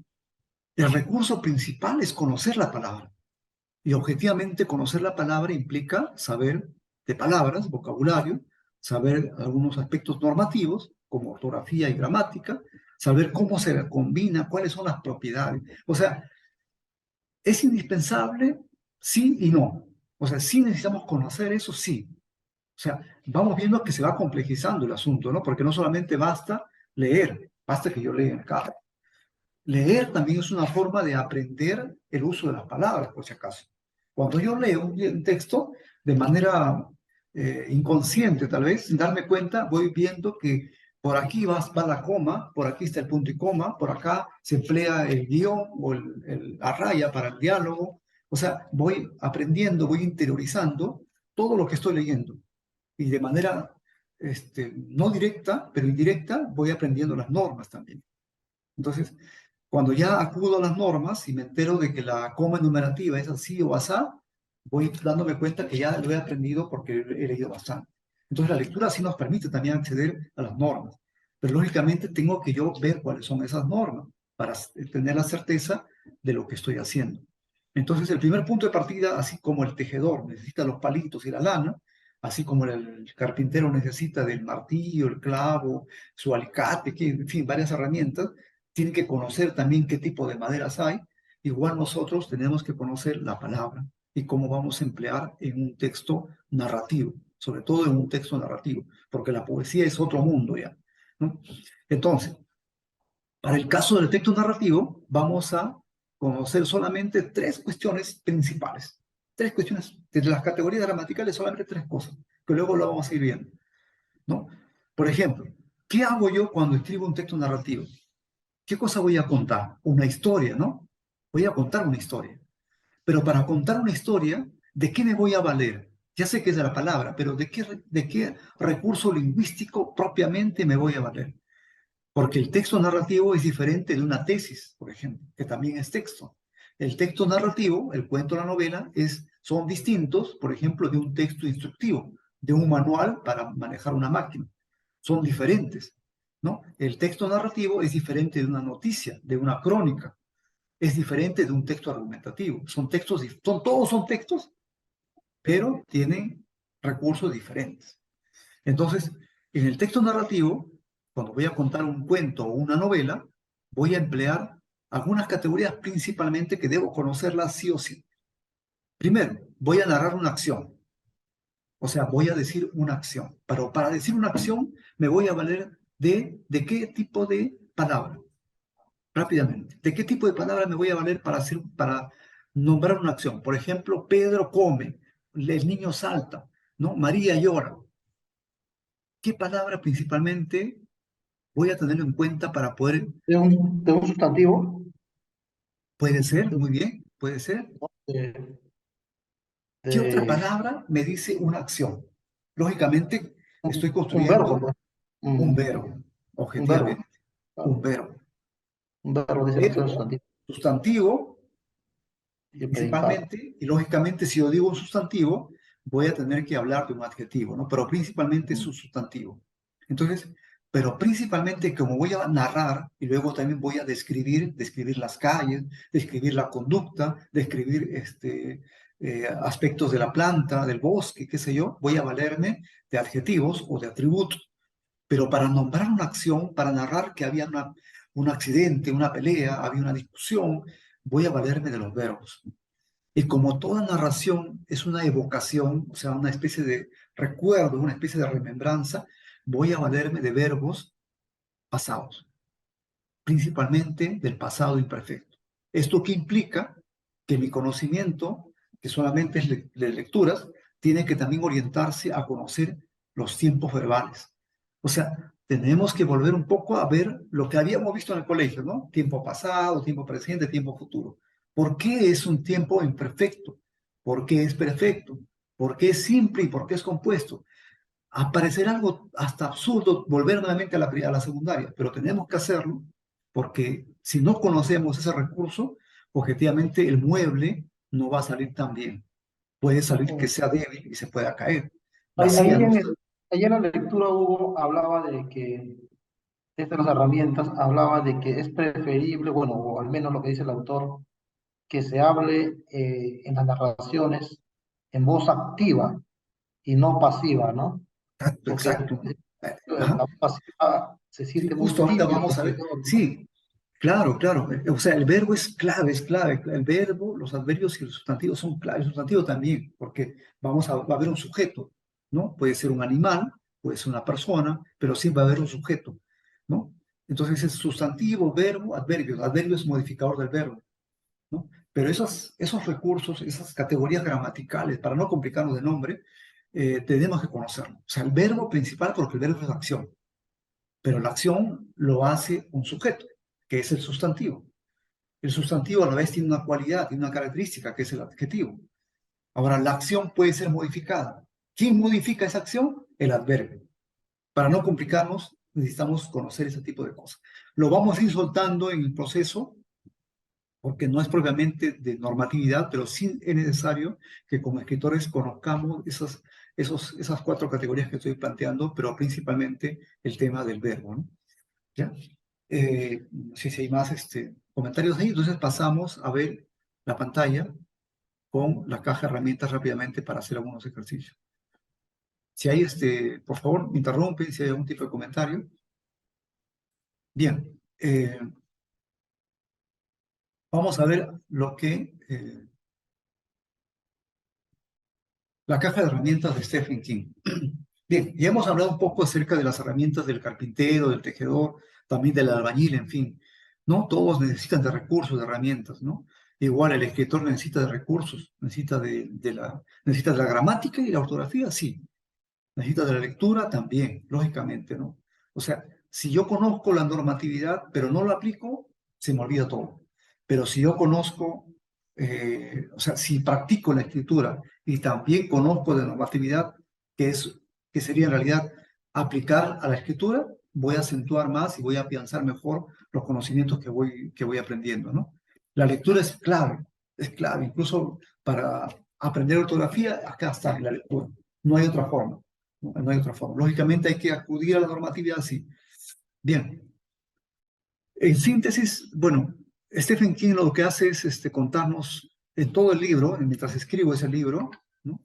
A: el recurso principal es conocer la palabra. Y objetivamente conocer la palabra implica saber de palabras, vocabulario, saber algunos aspectos normativos, como ortografía y gramática, saber cómo se combina, cuáles son las propiedades. O sea, es indispensable, sí y no. O sea, sí necesitamos conocer eso, sí. O sea, vamos viendo que se va complejizando el asunto, ¿no? Porque no solamente basta leer, basta que yo lea acá. Leer también es una forma de aprender el uso de las palabras, por si acaso. Cuando yo leo un texto de manera inconsciente, tal vez, sin darme cuenta, voy viendo que por aquí va la coma, por aquí está el punto y coma, por acá se emplea el guión o la raya para el diálogo. O sea, voy aprendiendo, voy interiorizando todo lo que estoy leyendo. Y de manera no directa, pero indirecta, voy aprendiendo las normas también. Entonces, cuando ya acudo a las normas y me entero de que la coma enumerativa es así o asá, voy dándome cuenta que ya lo he aprendido porque he leído bastante. Entonces la lectura sí nos permite también acceder a las normas, pero lógicamente tengo que yo ver cuáles son esas normas para tener la certeza de lo que estoy haciendo. Entonces el primer punto de partida, así como el tejedor necesita los palitos y la lana, así como el carpintero necesita del martillo, el clavo, su alicate, en fin, varias herramientas, tienen que conocer también qué tipo de maderas hay. Igual nosotros tenemos que conocer la palabra y cómo vamos a emplear en un texto narrativo, sobre todo en un texto narrativo, porque la poesía es otro mundo ya, ¿no? Entonces, para el caso del texto narrativo, vamos a conocer solamente tres cuestiones principales. Tres cuestiones, desde las categorías gramaticales, solamente tres cosas, que luego lo vamos a ir viendo, ¿no? Por ejemplo, ¿qué hago yo cuando escribo un texto narrativo? ¿Qué cosa voy a contar? Una historia, ¿no? Voy a contar una historia. Pero para contar una historia, ¿de qué me voy a valer? Ya sé que es de la palabra, pero de qué recurso lingüístico propiamente me voy a valer? Porque el texto narrativo es diferente de una tesis, por ejemplo, que también es texto. El texto narrativo, el cuento, la novela, son distintos, por ejemplo, de un texto instructivo, de un manual para manejar una máquina. Son diferentes, ¿no? El texto narrativo es diferente de una noticia, de una crónica. Es diferente de un texto argumentativo. Todos son textos, pero tienen recursos diferentes. Entonces, en el texto narrativo, cuando voy a contar un cuento o una novela, voy a emplear algunas categorías principalmente que debo conocerlas sí o sí. Primero, voy a narrar una acción. O sea, voy a decir una acción. Pero para decir una acción me voy a valer de qué tipo de palabra. Rápidamente. ¿De qué tipo de palabra me voy a valer para nombrar una acción? Por ejemplo, Pedro come, el niño salta, ¿no? María llora. ¿Qué palabra principalmente voy a tenerlo en cuenta para poder,
B: De un sustantivo,
A: puede ser,
B: de,
A: muy bien, puede ser?
B: de,
A: ¿Qué otra
B: de
A: palabra me dice una acción? Lógicamente, estoy
B: un verbo,
A: construyendo
B: pues.
A: un verbo,
B: Un verbo,
A: objetivamente, un
B: claro.
A: verbo.
B: Un verbo dice la acción
A: Verbo,
B: sustantivo
A: sustantivo,
B: y el predicado.
A: principalmente, y lógicamente si yo digo un sustantivo, voy a tener que hablar de un adjetivo, ¿no? Pero principalmente es un sustantivo. Entonces, pero principalmente como voy a narrar y luego también voy a describir las calles, describir la conducta, describir aspectos de la planta, del bosque, qué sé yo, voy a valerme de adjetivos o de atributos. Pero para nombrar una acción, para narrar que había un accidente, una pelea, había una discusión, voy a valerme de los verbos. Y como toda narración es una evocación, o sea, una especie de recuerdo, una especie de remembranza, voy a valerme de verbos pasados, principalmente del pasado imperfecto. ¿Esto qué implica? Que mi conocimiento, que solamente es de lecturas, tiene que también orientarse a conocer los tiempos verbales. O sea, tenemos que volver un poco a ver lo que habíamos visto en el colegio, ¿no? Tiempo pasado, tiempo presente, tiempo futuro. ¿Por qué es un tiempo imperfecto? ¿Por qué es perfecto? ¿Por qué es simple y por qué es compuesto? Aparecer algo hasta absurdo, volver nuevamente a la secundaria, pero tenemos que hacerlo porque si no conocemos ese recurso, objetivamente el mueble no va a salir tan bien. Puede salir que sea débil y se pueda caer. La
B: Ahí,
A: silla
B: ahí
A: no
B: en
A: está.
B: el- ahí en la lectura Hugo hablaba de que estas las herramientas, hablaba de que es preferible, bueno, o al menos lo que dice el autor, que se hable en las narraciones en voz activa y no pasiva, ¿no?
A: Exacto,
B: Porque
A: exacto.
B: la
A: Ajá.
B: voz pasiva se
A: Sí,
B: siente muy
A: justo ahorita
B: tibio,
A: vamos a ver.
B: acogedor, ¿no?
A: Sí, claro, claro. O sea, el verbo es clave, es clave. El verbo, los adverbios y los sustantivos son claves. El sustantivo también, porque va a haber un sujeto, ¿no? Puede ser un animal, puede ser una persona, pero siempre va a haber un sujeto, ¿no? Entonces es sustantivo, verbo, adverbio. Adverbio es modificador del verbo, ¿no? Pero esos recursos, esas categorías gramaticales, para no complicarnos de nombre, tenemos que conocerlo. O sea, el verbo principal, porque el verbo es la acción, pero la acción lo hace un sujeto, que es el sustantivo. El sustantivo a la vez tiene una cualidad, tiene una característica, que es el adjetivo. Ahora, la acción puede ser modificada. ¿Quién modifica esa acción? El adverbio. Para no complicarnos, necesitamos conocer ese tipo de cosas. Lo vamos a ir soltando en el proceso, porque no es propiamente de normatividad, pero sí es necesario que como escritores conozcamos esas cuatro categorías que estoy planteando, pero principalmente el tema del verbo, ¿no? ¿Ya? No sé si hay más comentarios ahí, entonces pasamos a ver la pantalla con la caja de herramientas rápidamente para hacer algunos ejercicios. Si hay, por favor, me interrumpen si hay algún tipo de comentario. Bien, vamos a ver lo que la caja de herramientas de Stephen King. Bien, ya hemos hablado un poco acerca de las herramientas del carpintero, del tejedor, también del albañil, en fin, ¿no? Todos necesitan de recursos, de herramientas, ¿no? Igual el escritor necesita de recursos, necesita de la gramática y la ortografía, sí. Necesita de la lectura también, lógicamente, ¿no? O sea, si yo conozco la normatividad, pero no la aplico, se me olvida todo. Pero si yo conozco, o sea, si practico la escritura y también conozco de normatividad, que sería en realidad aplicar a la escritura, voy a acentuar más y voy a afianzar mejor los conocimientos que voy aprendiendo, ¿no? La lectura es clave, incluso para aprender ortografía, acá está en la lectura, no hay otra forma. No, no hay otra forma. Lógicamente hay que acudir a la normatividad, sí. Bien. En síntesis, bueno, Stephen King lo que hace es contarnos en todo el libro, mientras escribo ese libro, ¿no?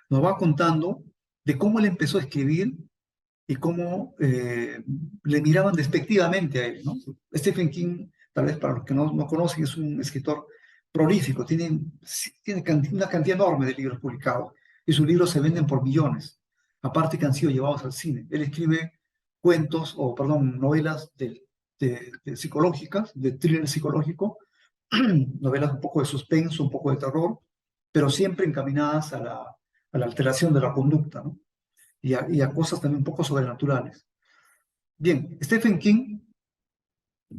A: Nos va contando de cómo él empezó a escribir y cómo le miraban despectivamente a él, ¿no? Stephen King, tal vez para los que no conocen, es un escritor prolífico, tiene una cantidad enorme de libros publicados. y sus libros se venden por millones, aparte que han sido llevados al cine. Él escribe cuentos, o perdón, novelas de psicológicas, de thriller psicológico, novelas un poco de suspenso, un poco de terror, pero siempre encaminadas a la alteración de la conducta, ¿no? Y a cosas también un poco sobrenaturales. Bien, Stephen King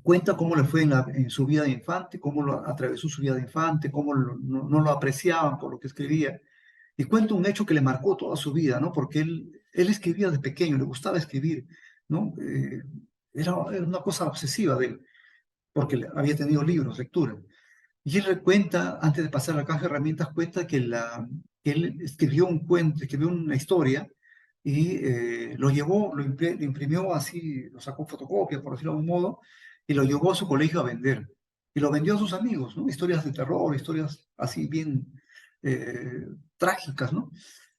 A: cuenta cómo le fue en su vida de infante, cómo atravesó su vida de infante, cómo no lo apreciaban por lo que escribía. Y cuenta un hecho que le marcó toda su vida, ¿no? Porque él escribía de pequeño, le gustaba escribir, ¿no? Era una cosa obsesiva de él, porque había tenido libros, lectura. Y él cuenta, antes de pasar a la caja de herramientas, cuenta que él escribió un cuento, escribió una historia y lo llevó, lo imprimió así, lo sacó fotocopia, por decirlo de algún modo, y lo llevó a su colegio a vender. Y lo vendió a sus amigos, ¿no? Historias de terror, historias así bien eh, trágicas, ¿no?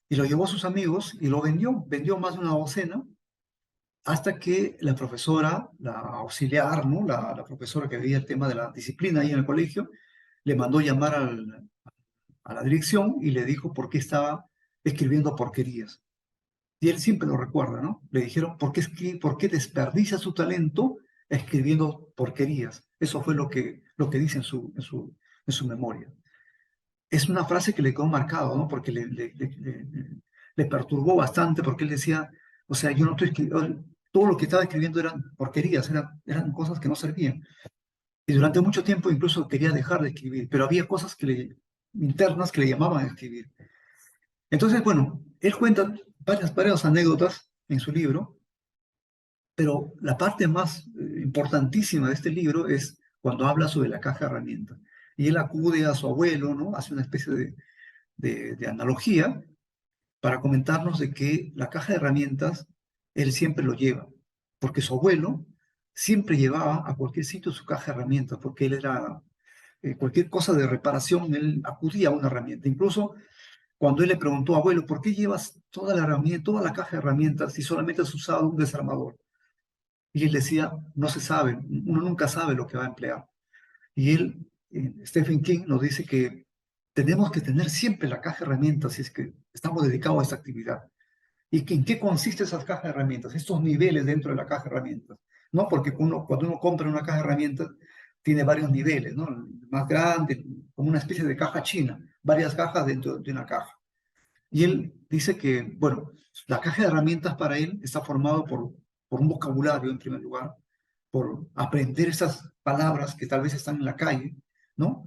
A: Y lo llevó a sus amigos y lo vendió más de una docena, hasta que la profesora, la auxiliar, ¿no? La profesora que veía el tema de la disciplina ahí en el colegio, le mandó llamar a la dirección y le dijo por qué estaba escribiendo porquerías. Y él siempre lo recuerda, ¿no? Le dijeron, ¿por qué desperdicia su talento escribiendo porquerías? Eso fue lo que dice en su memoria. Es una frase que le quedó marcado, ¿no? Porque le perturbó bastante, porque él decía, o sea, yo no estoy escribiendo, todo lo que estaba escribiendo eran porquerías, eran cosas que no servían. Y durante mucho tiempo incluso quería dejar de escribir, pero había cosas internas que le llamaban a escribir. Entonces, bueno, él cuenta varias anécdotas en su libro, pero la parte más importantísima de este libro es cuando habla sobre la caja de herramientas. Y él acude a su abuelo, ¿no? Hace una especie de analogía para comentarnos de que la caja de herramientas él siempre lo lleva, porque su abuelo siempre llevaba a cualquier sitio su caja de herramientas, porque él era, cualquier cosa de reparación, él acudía a una herramienta. Incluso cuando él le preguntó, abuelo, ¿por qué llevas toda la herramienta, toda la caja de herramientas si solamente has usado un desarmador? Y él decía, no se sabe, uno nunca sabe lo que va a emplear. Y él, Stephen King, nos dice que tenemos que tener siempre la caja de herramientas si es que estamos dedicados a esta actividad. ¿Y en qué consiste esa caja de herramientas? Estos niveles dentro de la caja de herramientas, ¿no? Porque cuando uno compra una caja de herramientas, tiene varios niveles, ¿no? El más grande, como una especie de caja china, varias cajas dentro de una caja. Y él dice que, bueno, la caja de herramientas para él está formado por un vocabulario, en primer lugar, por aprender esas palabras que tal vez están en la calle, ¿no?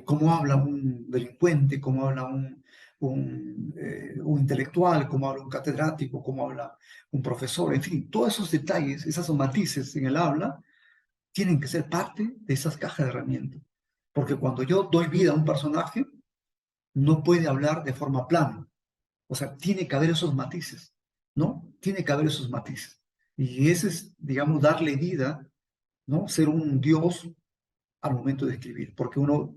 A: Cómo habla un delincuente, cómo habla un intelectual, cómo habla un catedrático, cómo habla un profesor, en fin, todos esos detalles, esos matices en el habla, tienen que ser parte de esas cajas de herramientas. Porque cuando yo doy vida a un personaje, no puede hablar de forma plana. O sea, tiene que haber esos matices, ¿no? Tiene que haber esos matices. Y ese es, digamos, darle vida, ¿no? Ser un dios al momento de escribir, porque uno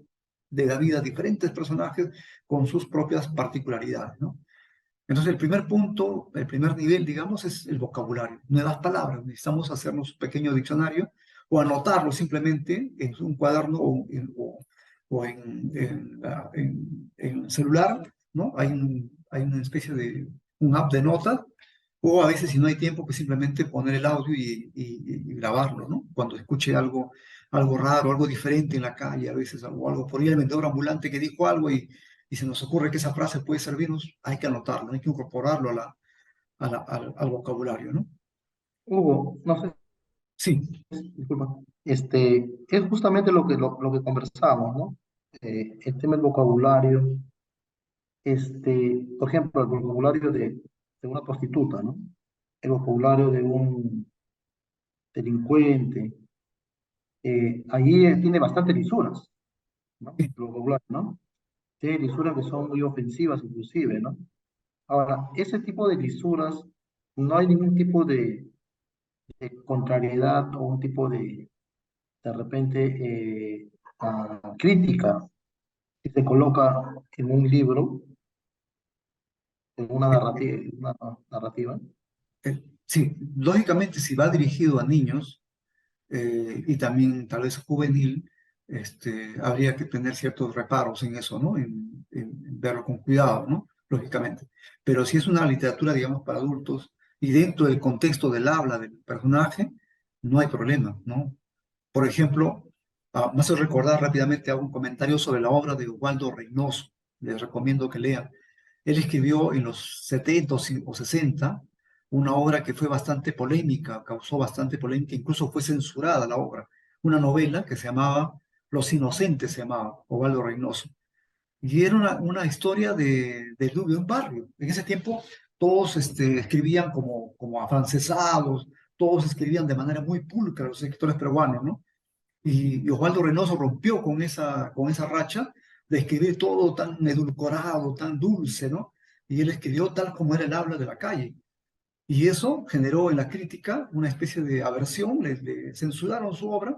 A: le da vida a diferentes personajes con sus propias particularidades, ¿no? Entonces, el primer punto, el primer nivel, digamos, es el vocabulario. Nuevas palabras. Necesitamos hacernos un pequeño diccionario o anotarlo simplemente en un cuaderno o en celular, ¿no? Hay una especie de un app de notas, o a veces, si no hay tiempo, pues simplemente poner el audio y grabarlo, ¿no? Cuando escuche algo raro, algo diferente en la calle, a veces algo por ahí el vendedor ambulante que dijo algo y se nos ocurre que esa frase puede servirnos, hay que anotarlo, hay que incorporarlo al vocabulario, ¿no?
B: Hugo, no sé,
A: Sí,
B: disculpa, es justamente lo que conversamos, ¿no? El tema del vocabulario, por ejemplo, el vocabulario de una prostituta, ¿no? El vocabulario de un delincuente, allí tiene bastantes lisuras, ¿no?
A: sí,
B: El vocabulario, ¿no? Tiene lisuras que son muy ofensivas inclusive, ¿no? Ahora, ese tipo de lisuras, no hay ningún tipo de contrariedad o un tipo de repente, crítica que se coloca en un libro, en una narrativa.
A: sí, lógicamente si va dirigido a niños y también tal vez juvenil, habría que tener ciertos reparos en eso, ¿no? En verlo con cuidado, ¿no? lógicamente. Pero si es una literatura, digamos, para adultos y dentro del contexto del habla del personaje, no hay problema, ¿no? Por ejemplo, me hace recordar rápidamente algún comentario sobre la obra de Ubaldo Reynoso. Les recomiendo que lean. Él escribió en los 70 o 60 una obra que fue bastante polémica, causó bastante polémica, incluso fue censurada la obra. Una novela que se llamaba Los Inocentes, se llamaba Ubaldo Reynoso. Y era una historia de un barrio. En ese tiempo todos escribían como afrancesados, todos escribían de manera muy pulcra, los escritores peruanos, ¿no? Y Osvaldo Reynoso rompió con esa racha de escribir todo tan edulcorado, tan dulce, ¿no? Y él escribió tal como era el habla de la calle. Y eso generó en la crítica una especie de aversión, le censuraron su obra,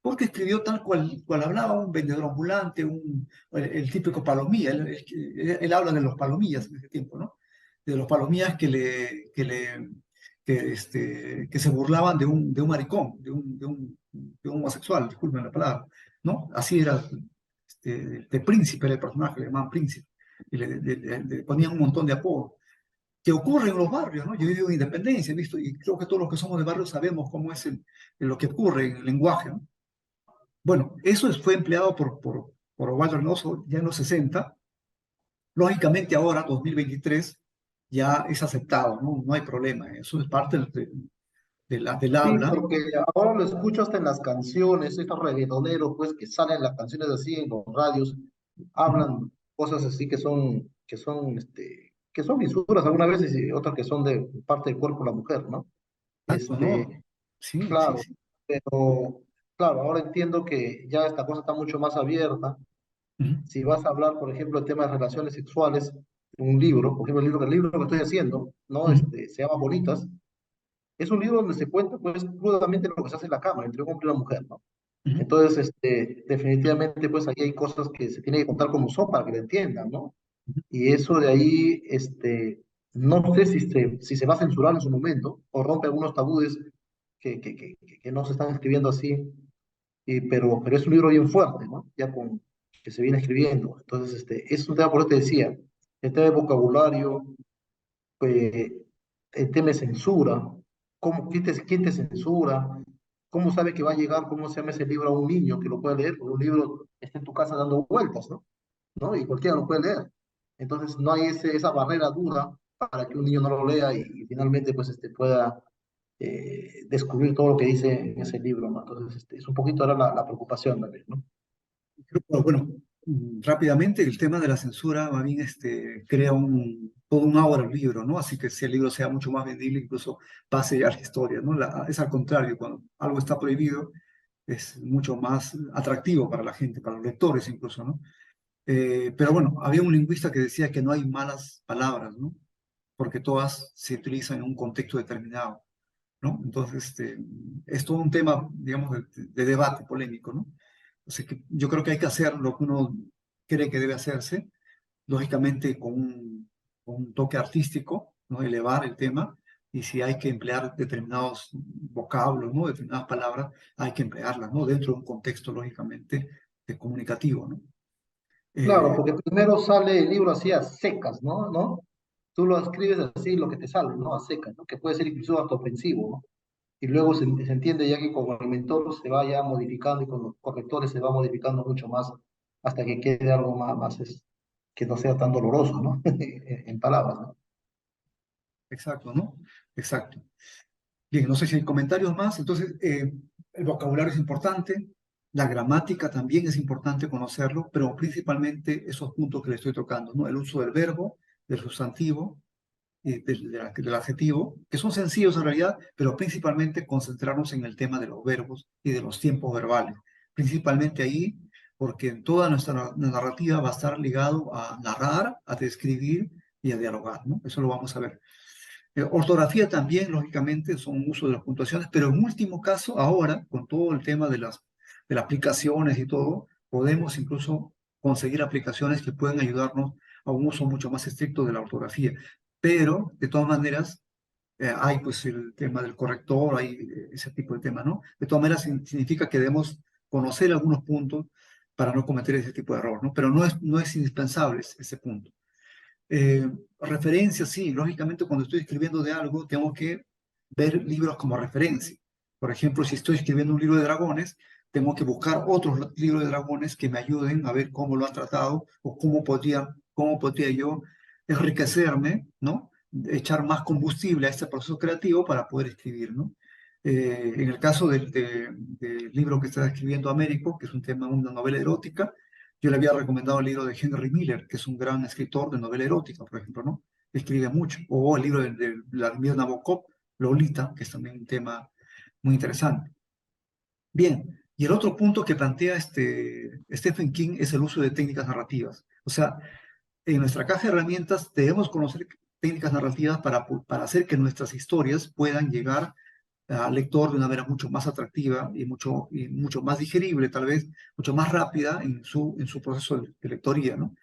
A: porque escribió tal cual hablaba un vendedor ambulante, el típico palomilla. Él habla de los palomillas en ese tiempo, ¿no? De los palomillas que se burlaban de un maricón, de un homosexual, disculpen la palabra, ¿no? Así era, de príncipe era el personaje, le llamaban príncipe, y le ponían un montón de apodos que ocurre en los barrios, ¿no? Yo vivo en Independencia, he visto, y creo que todos los que somos de barrio sabemos cómo es lo que ocurre en el lenguaje, ¿no? Bueno, eso fue empleado por Osvaldo Reynoso ya en los 60. Lógicamente ahora, 2023, ya es aceptado, ¿no? No hay problema, eso es parte del
B: Sí,
A: habla.
B: porque ahora lo escucho hasta en las canciones, estos reggaetoneros, pues, que salen las canciones así en los radios,
A: Ujú.
B: hablan cosas así que son lisuras algunas veces y otras que son de parte del cuerpo de la mujer, ¿no?
A: Exacto, ¿no?
B: Este,
A: Sí, sí,
B: claro,
A: sí.
B: pero, claro, ahora entiendo que ya esta cosa está mucho más abierta.
A: Ujú,
B: Si vas a hablar, por ejemplo, de temas de relaciones sexuales, un libro, por ejemplo, el libro que estoy haciendo, ¿no?
A: ujú,
B: Se llama Bonitas. Es un libro donde se cuenta, pues, crudamente lo que se hace en la cama entre un hombre y una mujer, ¿no?
A: ujú.
B: Entonces, definitivamente, pues, ahí hay cosas que se tiene que contar como son para que lo entiendan, ¿no? Y eso de ahí, no sé si se va a censurar en su momento o rompe algunos tabúes que no se están escribiendo así, pero es un libro bien fuerte, ¿no? Que se viene escribiendo. Entonces, es un tema, por eso te decía, el tema de vocabulario, eh, el tema de censura, quién te censura, cómo sabe que va a llegar, cómo se llama ese libro a un niño que lo puede leer, porque un libro está en tu casa dando vueltas, ¿no? ¿No? Y cualquiera lo puede leer. Entonces no hay esa barrera dura para que un niño no lo lea y finalmente pues pueda descubrir todo lo que dice en ese libro, ¿no? Entonces es un poquito ahora la preocupación también, ¿no?
A: Pero bueno, rápidamente el tema de la censura más bien crea todo un aura al libro, ¿no? Así que si el libro sea mucho más vendible, incluso pase ya a la historia, ¿no? Es al contrario, cuando algo está prohibido, es mucho más atractivo para la gente, para los lectores incluso, ¿no? Pero bueno, había un lingüista que decía que no hay malas palabras, ¿no? Porque todas se utilizan en un contexto determinado, ¿no? Entonces, es todo un tema, digamos, de debate polémico, ¿no? O sea que yo creo que hay que hacer lo que uno cree que debe hacerse, lógicamente con un toque artístico, ¿no? Elevar el tema, y si hay que emplear determinados vocablos, ¿no? Determinadas palabras, hay que emplearlas, ¿no? Dentro de un contexto, lógicamente, comunicativo, ¿no?
B: Claro,
A: Eh,
B: porque primero sale el libro así a secas, ¿no? ¿No? Tú lo escribes así, lo que te sale, ¿no? A secas, ¿no? Que puede ser incluso hasta ofensivo, ¿no? Y luego se entiende ya que con el mentor se va ya modificando y con los correctores se va modificando mucho más hasta que quede algo más que no sea tan doloroso, ¿no? En palabras, ¿no?
A: exacto, ¿no? Exacto. Bien, no sé si hay comentarios más. Entonces, el vocabulario es importante, la gramática también es importante conocerlo, pero principalmente esos puntos que le estoy tocando, ¿no? El uso del verbo, del sustantivo, del adjetivo, que son sencillos en realidad, pero principalmente concentrarnos en el tema de los verbos y de los tiempos verbales. Principalmente ahí, porque en toda nuestra narrativa va a estar ligado a narrar, a describir y a dialogar, ¿no? Eso lo vamos a ver. Ortografía también, lógicamente, son uso de las puntuaciones, pero en último caso, ahora, con todo el tema de las aplicaciones y todo, podemos incluso conseguir aplicaciones que pueden ayudarnos a un uso mucho más estricto de la ortografía. Pero, de todas maneras, hay pues el tema del corrector, hay ese tipo de tema, ¿no? De todas maneras, significa que debemos conocer algunos puntos para no cometer ese tipo de error, ¿no? Pero no es indispensable ese punto. Referencias, sí, lógicamente cuando estoy escribiendo de algo tengo que ver libros como referencia. Por ejemplo, si estoy escribiendo un libro de dragones, tengo que buscar otros libros de dragones que me ayuden a ver cómo lo han tratado o cómo podría yo enriquecerme, ¿no? Echar más combustible a este proceso creativo para poder escribir, ¿no? En el caso del libro que está escribiendo Américo, que es un tema, una novela erótica, yo le había recomendado el libro de Henry Miller, que es un gran escritor de novela erótica, por ejemplo, ¿no? Escribe mucho. O el libro de Vladimir Nabokov, Lolita, que es también un tema muy interesante. Bien, y el otro punto que plantea Stephen King es el uso de técnicas narrativas. O sea, en nuestra caja de herramientas debemos conocer técnicas narrativas para hacer que nuestras historias puedan llegar al lector de una manera mucho más atractiva y mucho más digerible, tal vez, mucho más rápida en su proceso de lectoría, ¿no?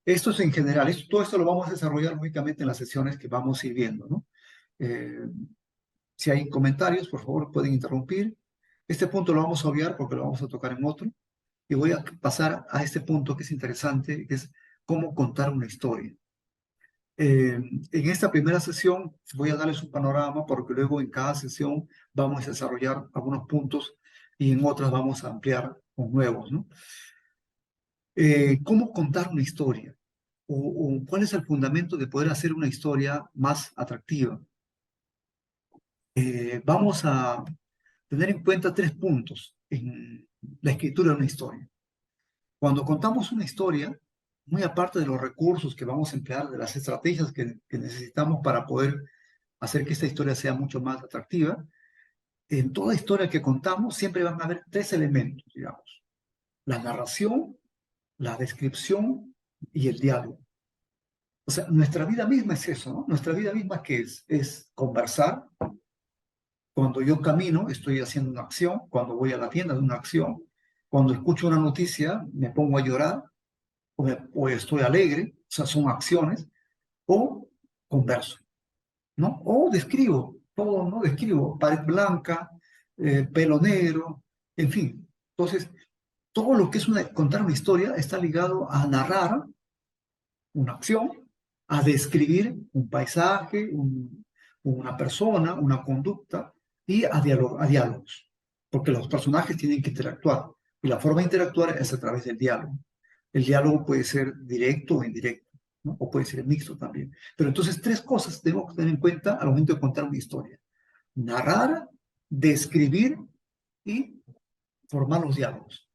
A: Esto es en general, todo esto lo vamos a desarrollar lógicamente en las sesiones que vamos a ir viendo, ¿no? Eh, si hay comentarios, por favor, pueden interrumpir. Este punto lo vamos a obviar porque lo vamos a tocar en otro. Y voy a pasar a este punto que es interesante, que es cómo contar una historia. En esta primera sesión voy a darles un panorama porque luego en cada sesión vamos a desarrollar algunos puntos y en otras vamos a ampliar con nuevos, ¿no? ¿Cómo contar una historia? O cuál es el fundamento de poder hacer una historia más atractiva? Vamos a tener en cuenta 3 puntos en la escritura de una historia. Cuando contamos una historia, muy aparte de los recursos que vamos a emplear, de las estrategias que necesitamos para poder hacer que esta historia sea mucho más atractiva, en toda historia que contamos siempre van a haber 3 elementos, digamos. La narración, la descripción y el diálogo. O sea, nuestra vida misma es eso, ¿no? Nuestra vida misma, ¿qué es? Es conversar. Cuando yo camino, estoy haciendo una acción. Cuando voy a la tienda, es una acción. Cuando escucho una noticia, me pongo a llorar o estoy alegre. O sea, son acciones. O converso, ¿no? O describo, todo, ¿no? Describo pared blanca, pelo negro, en fin. Entonces, todo lo que es contar una historia está ligado a narrar una acción, a describir un paisaje, una persona, una conducta y a diálogos, porque los personajes tienen que interactuar y la forma de interactuar es a través del diálogo. El diálogo puede ser directo o indirecto, ¿no? O puede ser mixto también. Pero entonces 3 cosas debemos tener en cuenta al momento de contar una historia: narrar, describir y formar los diálogos.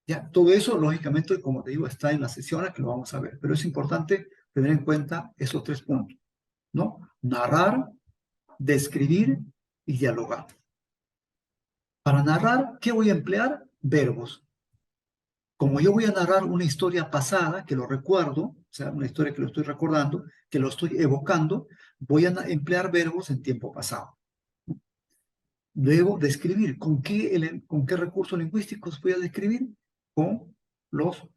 A: Ya, todo eso, lógicamente, como te digo, está en las sesiones que lo vamos a ver, pero es importante tener en cuenta esos 3 puntos, ¿no? Narrar, describir y dialogar. Para narrar, ¿qué voy a emplear? Verbos. Como yo voy a narrar una historia pasada, que lo recuerdo, o sea, una historia que lo estoy recordando, que lo estoy evocando, voy a emplear verbos en tiempo pasado. Luego, describir. ¿Con qué recursos lingüísticos voy a describir? Con los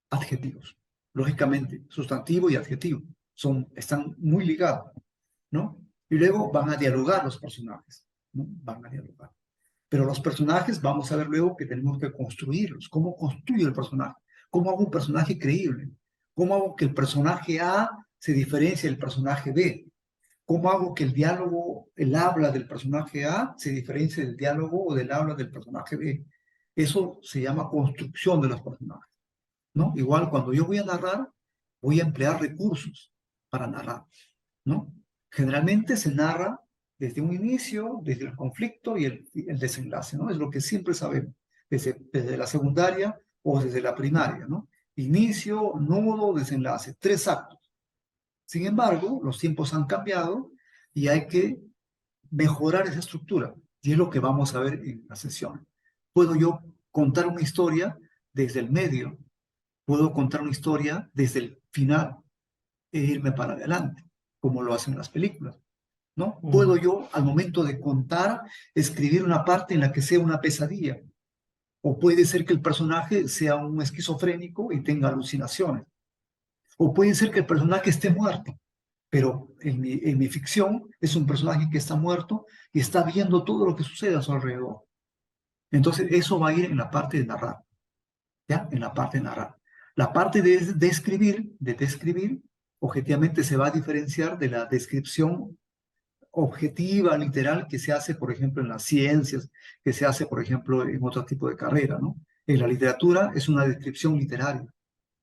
A: adjetivos. Lógicamente, sustantivo y adjetivo están muy ligados, ¿no? Y luego van a dialogar los personajes, ¿no? Van a dialogar. Pero los personajes, vamos a ver luego que tenemos que construirlos. ¿Cómo construyo el personaje? ¿Cómo hago un personaje creíble? ¿Cómo hago que el personaje A se diferencie del personaje B? ¿Cómo hago que el diálogo, el habla del personaje A se diferencie del diálogo o del habla del personaje B? Eso se llama construcción de los personajes, ¿no? Igual cuando yo voy a narrar, voy a emplear recursos para narrar, ¿no? Generalmente se narra desde un inicio, desde el conflicto y el desenlace, ¿no? Es lo que siempre sabemos, desde la secundaria o desde la primaria, ¿no? Inicio, nudo, desenlace, 3 actos. Sin embargo, los tiempos han cambiado y hay que mejorar esa estructura, y es lo que vamos a ver en la sesión. Puedo yo contar una historia desde el medio, puedo contar una historia desde el final e irme para adelante, como lo hacen las películas, ¿no? Puedo yo, al momento de contar, escribir una parte en la que sea una pesadilla, o puede ser que el personaje sea un esquizofrénico y tenga alucinaciones, o puede ser que el personaje esté muerto, pero en mi ficción es un personaje que está muerto y está viendo todo lo que sucede a su alrededor. Entonces, eso va a ir en la parte de narrar, ¿ya? En la parte de narrar. La parte de describir, objetivamente se va a diferenciar de la descripción objetiva, literal, que se hace, por ejemplo, en las ciencias, que se hace, por ejemplo, en otro tipo de carrera, ¿no? En la literatura es una descripción literaria.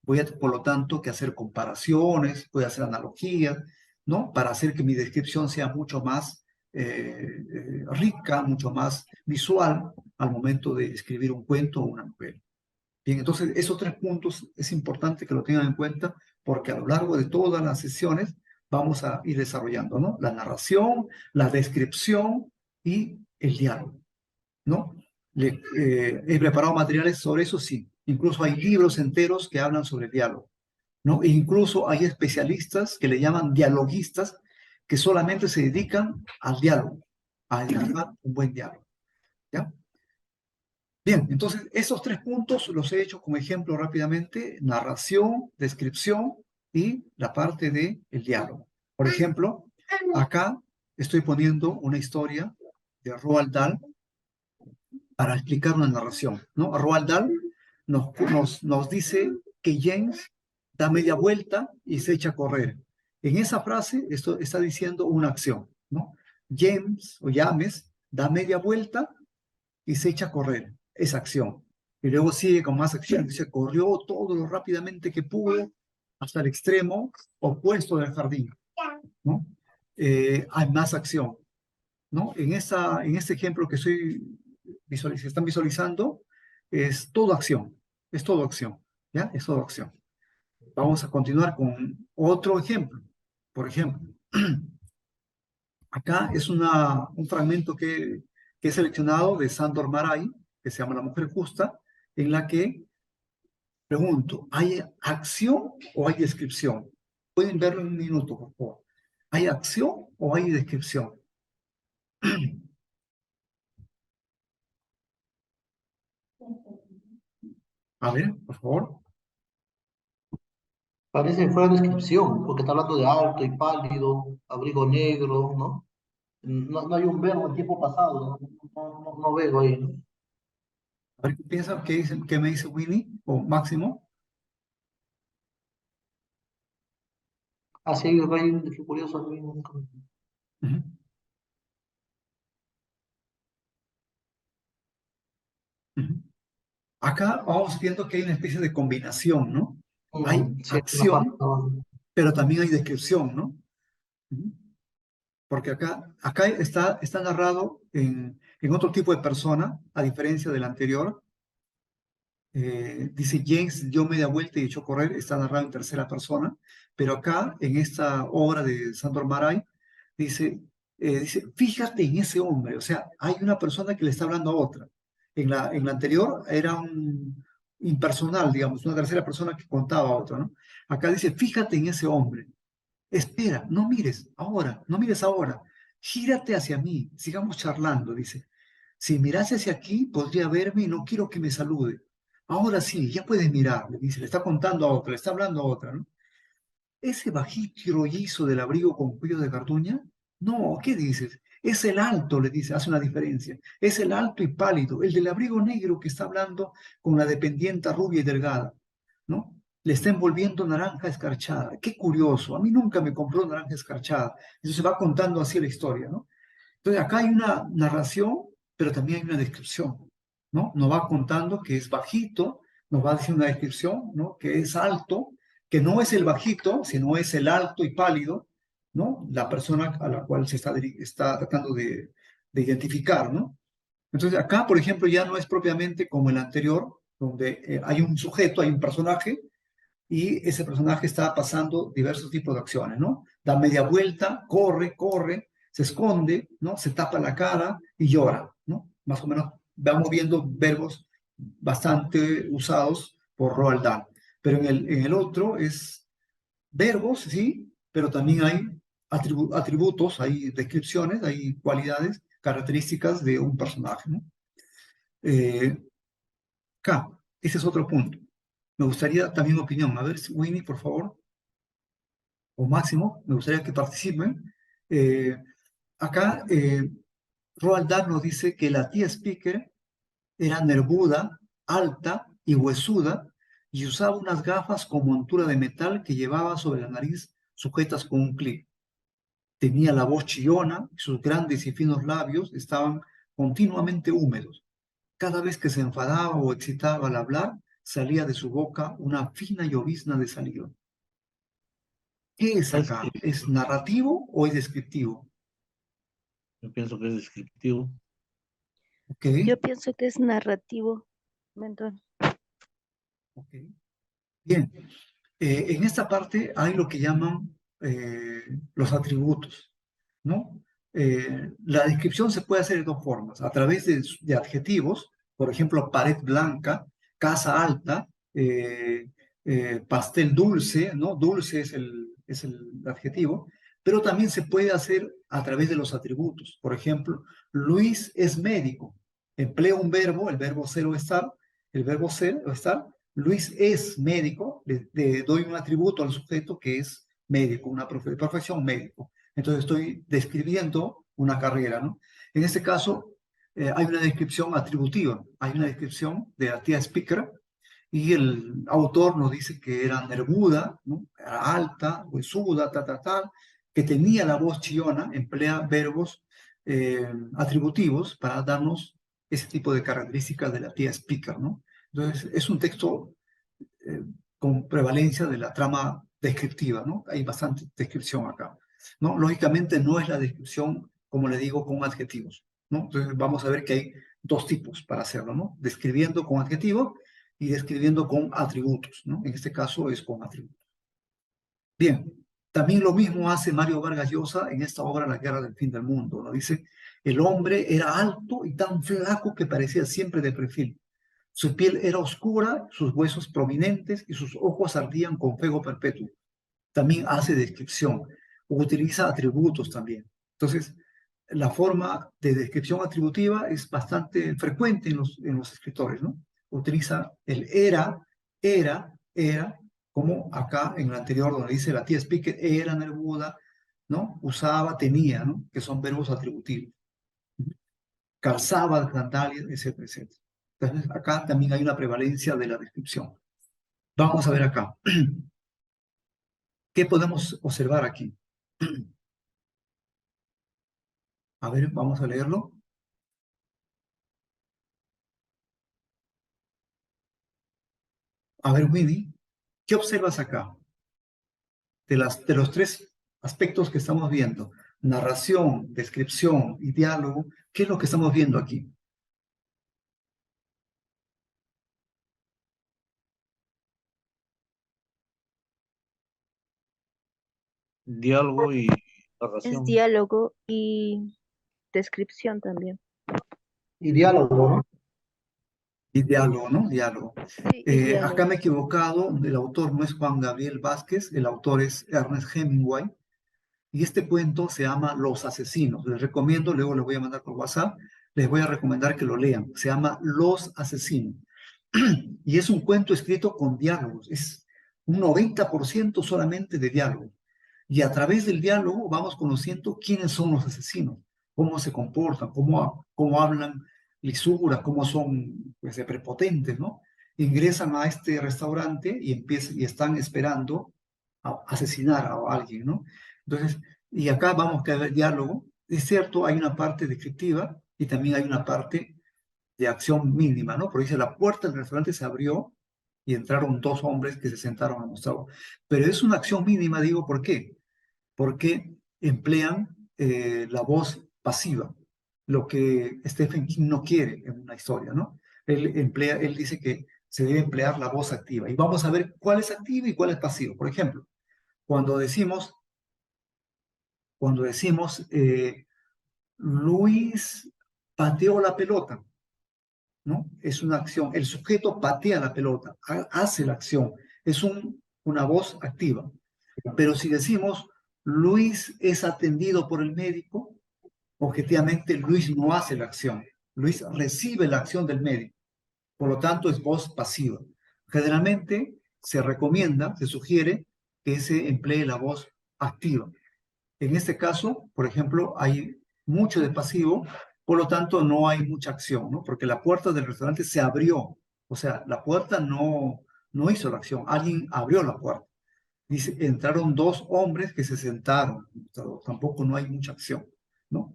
A: Voy a, por lo tanto, que hacer comparaciones, voy a hacer analogías, ¿no? Para hacer que mi descripción sea mucho más rica, mucho más visual al momento de escribir un cuento o una novela. Bien, entonces esos 3 puntos es importante que lo tengan en cuenta porque a lo largo de todas las sesiones vamos a ir desarrollando, ¿no? La narración, la descripción y el diálogo, ¿no? He preparado materiales sobre eso, sí. Incluso hay libros enteros que hablan sobre el diálogo, ¿no? E incluso hay especialistas que le llaman dialoguistas que solamente se dedican al diálogo, a elaborar un buen diálogo, ¿ya? Bien, entonces esos 3 puntos los he hecho como ejemplo rápidamente: narración, descripción y la parte del diálogo. Por ejemplo, acá estoy poniendo una historia de Roald Dahl para explicar una narración, ¿no? Roald Dahl nos dice que James da media vuelta y se echa a correr. En esa frase esto está diciendo una acción, ¿no? James o James da media vuelta y se echa a correr. Esa acción. Y luego sigue con más acción. Se corrió todo lo rápidamente que pudo hasta el extremo opuesto del jardín, ¿no? Hay más acción, ¿no? En este ejemplo que se están visualizando, es todo acción, ¿ya? Es todo acción. Vamos a continuar con otro ejemplo. Por ejemplo, acá es un fragmento que he seleccionado de Sándor Márai, que se llama La mujer justa, en la que pregunto, ¿hay acción o hay descripción? Pueden verlo en un minuto, por favor. ¿Hay acción o hay descripción? A ver, por favor.
B: Parece que fuera descripción, porque está hablando de alto y pálido, abrigo negro, ¿no? No hay un verbo en tiempo pasado, no veo ahí, ¿no?
A: A ver, ¿qué piensan? ¿Qué me dice Winnie o Máximo?
B: Así hay qué curioso.
A: Ujú, ujú. Acá vamos viendo que hay una especie de combinación, ¿no? Hay
B: Sí, una
A: acción,
B: parte.
A: pero también hay descripción, ¿no? Ujú. Porque acá está narrado en otro tipo de persona, a diferencia del anterior. Dice James dio media vuelta y echó a correr, está narrado en tercera persona, pero acá, en esta obra de Sándor Márai, dice, fíjate en ese hombre, o sea, hay una persona que le está hablando a otra. En la anterior era un impersonal, digamos, una tercera persona que contaba a otra, ¿no? Acá dice, fíjate en ese hombre, espera, no mires ahora, gírate hacia mí, sigamos charlando, dice. Si mirase hacia aquí, podría verme y no quiero que me salude. Ahora sí, ya puedes mirar, le dice, le está contando a otra, le está hablando a otra, ¿no? Ese bajito y rollizo del abrigo con cuello de cartuña, no, ¿qué dices? Es el alto, le dice, hace una diferencia. Es el alto y pálido, el del abrigo negro que está hablando con la dependienta rubia y delgada, ¿no? Le está envolviendo naranja escarchada. Qué curioso, a mí nunca me compró naranja escarchada. Eso se va contando así la historia, ¿no? Entonces acá hay una narración, pero también hay una descripción, ¿no? Nos va contando que es bajito, nos va a decir una descripción, ¿no? Que es alto, que no es el bajito, sino es el alto y pálido, ¿no? La persona a la cual se está tratando de identificar, ¿no? Entonces acá, por ejemplo, ya no es propiamente como el anterior, donde hay un sujeto, hay un personaje, y ese personaje está pasando diversos tipos de acciones, ¿no? Da media vuelta, corre, se esconde, ¿no? Se tapa la cara y llora, ¿no? Más o menos vamos viendo verbos bastante usados por Roald Dahl. Pero en el otro es verbos, sí, pero también hay atributos, hay descripciones, hay cualidades, características de un personaje, ¿no? Eh, Acá, ese es otro punto. Me gustaría también opinión. A ver, Winnie, por favor, o Máximo, me gustaría que participen. Eh, Acá, Roald Dahl nos dice que la tía Speaker era nervuda, alta y huesuda, y usaba unas gafas con montura de metal que llevaba sobre la nariz sujetas con un clic. Tenía la voz chillona, sus grandes y finos labios estaban continuamente húmedos. Cada vez que se enfadaba o excitaba al hablar, salía de su boca una fina llovizna de saliva. ¿Qué es
D: Es
A: acá? ¿Es narrativo o es descriptivo?
D: Yo pienso que es descriptivo.
A: ¿Ok?
E: Yo pienso que es narrativo, mentor.
A: Ok. Bien. En esta parte hay lo que llaman los atributos, ¿no? La descripción se puede hacer de dos formas, a través de adjetivos, por ejemplo, pared blanca, casa alta, pastel dulce, ¿no? Dulce es el adjetivo, pero también se puede hacer a través de los atributos. Por ejemplo, Luis es médico. Emplea un verbo, el verbo ser o estar, el verbo ser o estar. Luis es médico, le doy un atributo al sujeto que es médico, una profesión médico. Entonces estoy describiendo una carrera, ¿no? En este caso, hay una descripción atributiva, hay una descripción de la tía Speaker, y el autor nos dice que era nervuda, ¿no? Era alta, huesuda, que tenía la voz chillona, emplea verbos atributivos para darnos ese tipo de características de la tía Speaker, ¿no? Entonces, es un texto eh, con prevalencia de la trama descriptiva, ¿no? Hay bastante descripción acá, ¿no? Lógicamente no es la descripción, como le digo, con adjetivos, ¿no? Entonces, vamos a ver que hay dos tipos para hacerlo, ¿no? Describiendo con adjetivos y describiendo con atributos, ¿no? En este caso es con atributos. Bien, también lo mismo hace Mario Vargas Llosa en esta obra La Guerra del Fin del Mundo, ¿no? Dice, el hombre era alto y tan flaco que parecía siempre de perfil. Su piel era oscura, sus huesos prominentes y sus ojos ardían con fuego perpetuo. También hace descripción, utiliza atributos también. Entonces, la forma de descripción atributiva es bastante frecuente en los escritores, ¿no? Utiliza el era, como acá en el anterior donde dice la tía Speaker era nervuda, ¿no? Usaba, tenía, ¿no? Que son verbos atributivos. Calzaba sandalias, etcétera, etcétera. Entonces, acá también hay una prevalencia de la descripción. Vamos a ver acá. ¿Qué podemos observar aquí? A ver, vamos a leerlo. A ver, Winnie, ¿qué observas acá? De los tres aspectos que estamos viendo, narración, descripción y diálogo, ¿qué es lo que estamos viendo aquí?
D: Diálogo y
E: Es
D: narración.
E: diálogo y descripción también.
B: Y diálogo, ¿no?
A: Y diálogo, ¿no? Diálogo.
E: Sí, y
A: Acá
E: diálogo.
A: me he equivocado, el autor no es Juan Gabriel Vázquez, el autor es Ernest Hemingway, y este cuento se llama Los Asesinos. Les recomiendo, luego les voy a mandar por WhatsApp, les voy a recomendar que lo lean. Se llama Los Asesinos. Y es un cuento escrito con diálogos, es un 90% solamente de diálogo. Y a través del diálogo vamos conociendo quiénes son los asesinos, cómo se comportan, cómo hablan lisuras, cómo son pues, prepotentes, ¿no? Ingresan a este restaurante y, y están esperando a asesinar a alguien, ¿no? Entonces, y acá vamos a ver diálogo. Es cierto, hay una parte descriptiva y también hay una parte de acción mínima, ¿no? Porque dice, la puerta del restaurante se abrió y entraron dos hombres que se sentaron a mostrar. Pero es una acción mínima, digo, ¿por qué? Porque emplean la voz pasiva, lo que Stephen King no quiere en una historia, ¿no? Él dice que se debe emplear la voz activa. Y vamos a ver cuál es activo y cuál es pasivo. Por ejemplo, cuando decimos, cuando decimos Luis pateó la pelota, ¿no? Es una acción. El sujeto patea la pelota, hace la acción. Es una voz activa. Pero si decimos Luis es atendido por el médico, objetivamente Luis no hace la acción. Luis recibe la acción del médico. Por lo tanto, es voz pasiva. Generalmente se recomienda, se sugiere que se emplee la voz activa. En este caso, por ejemplo, hay mucho de pasivo, por lo tanto no hay mucha acción, ¿no? Porque la puerta del restaurante se abrió, o sea, la puerta no hizo la acción, alguien abrió la puerta. Dice, entraron dos hombres que se sentaron. Tampoco no hay mucha acción, ¿no?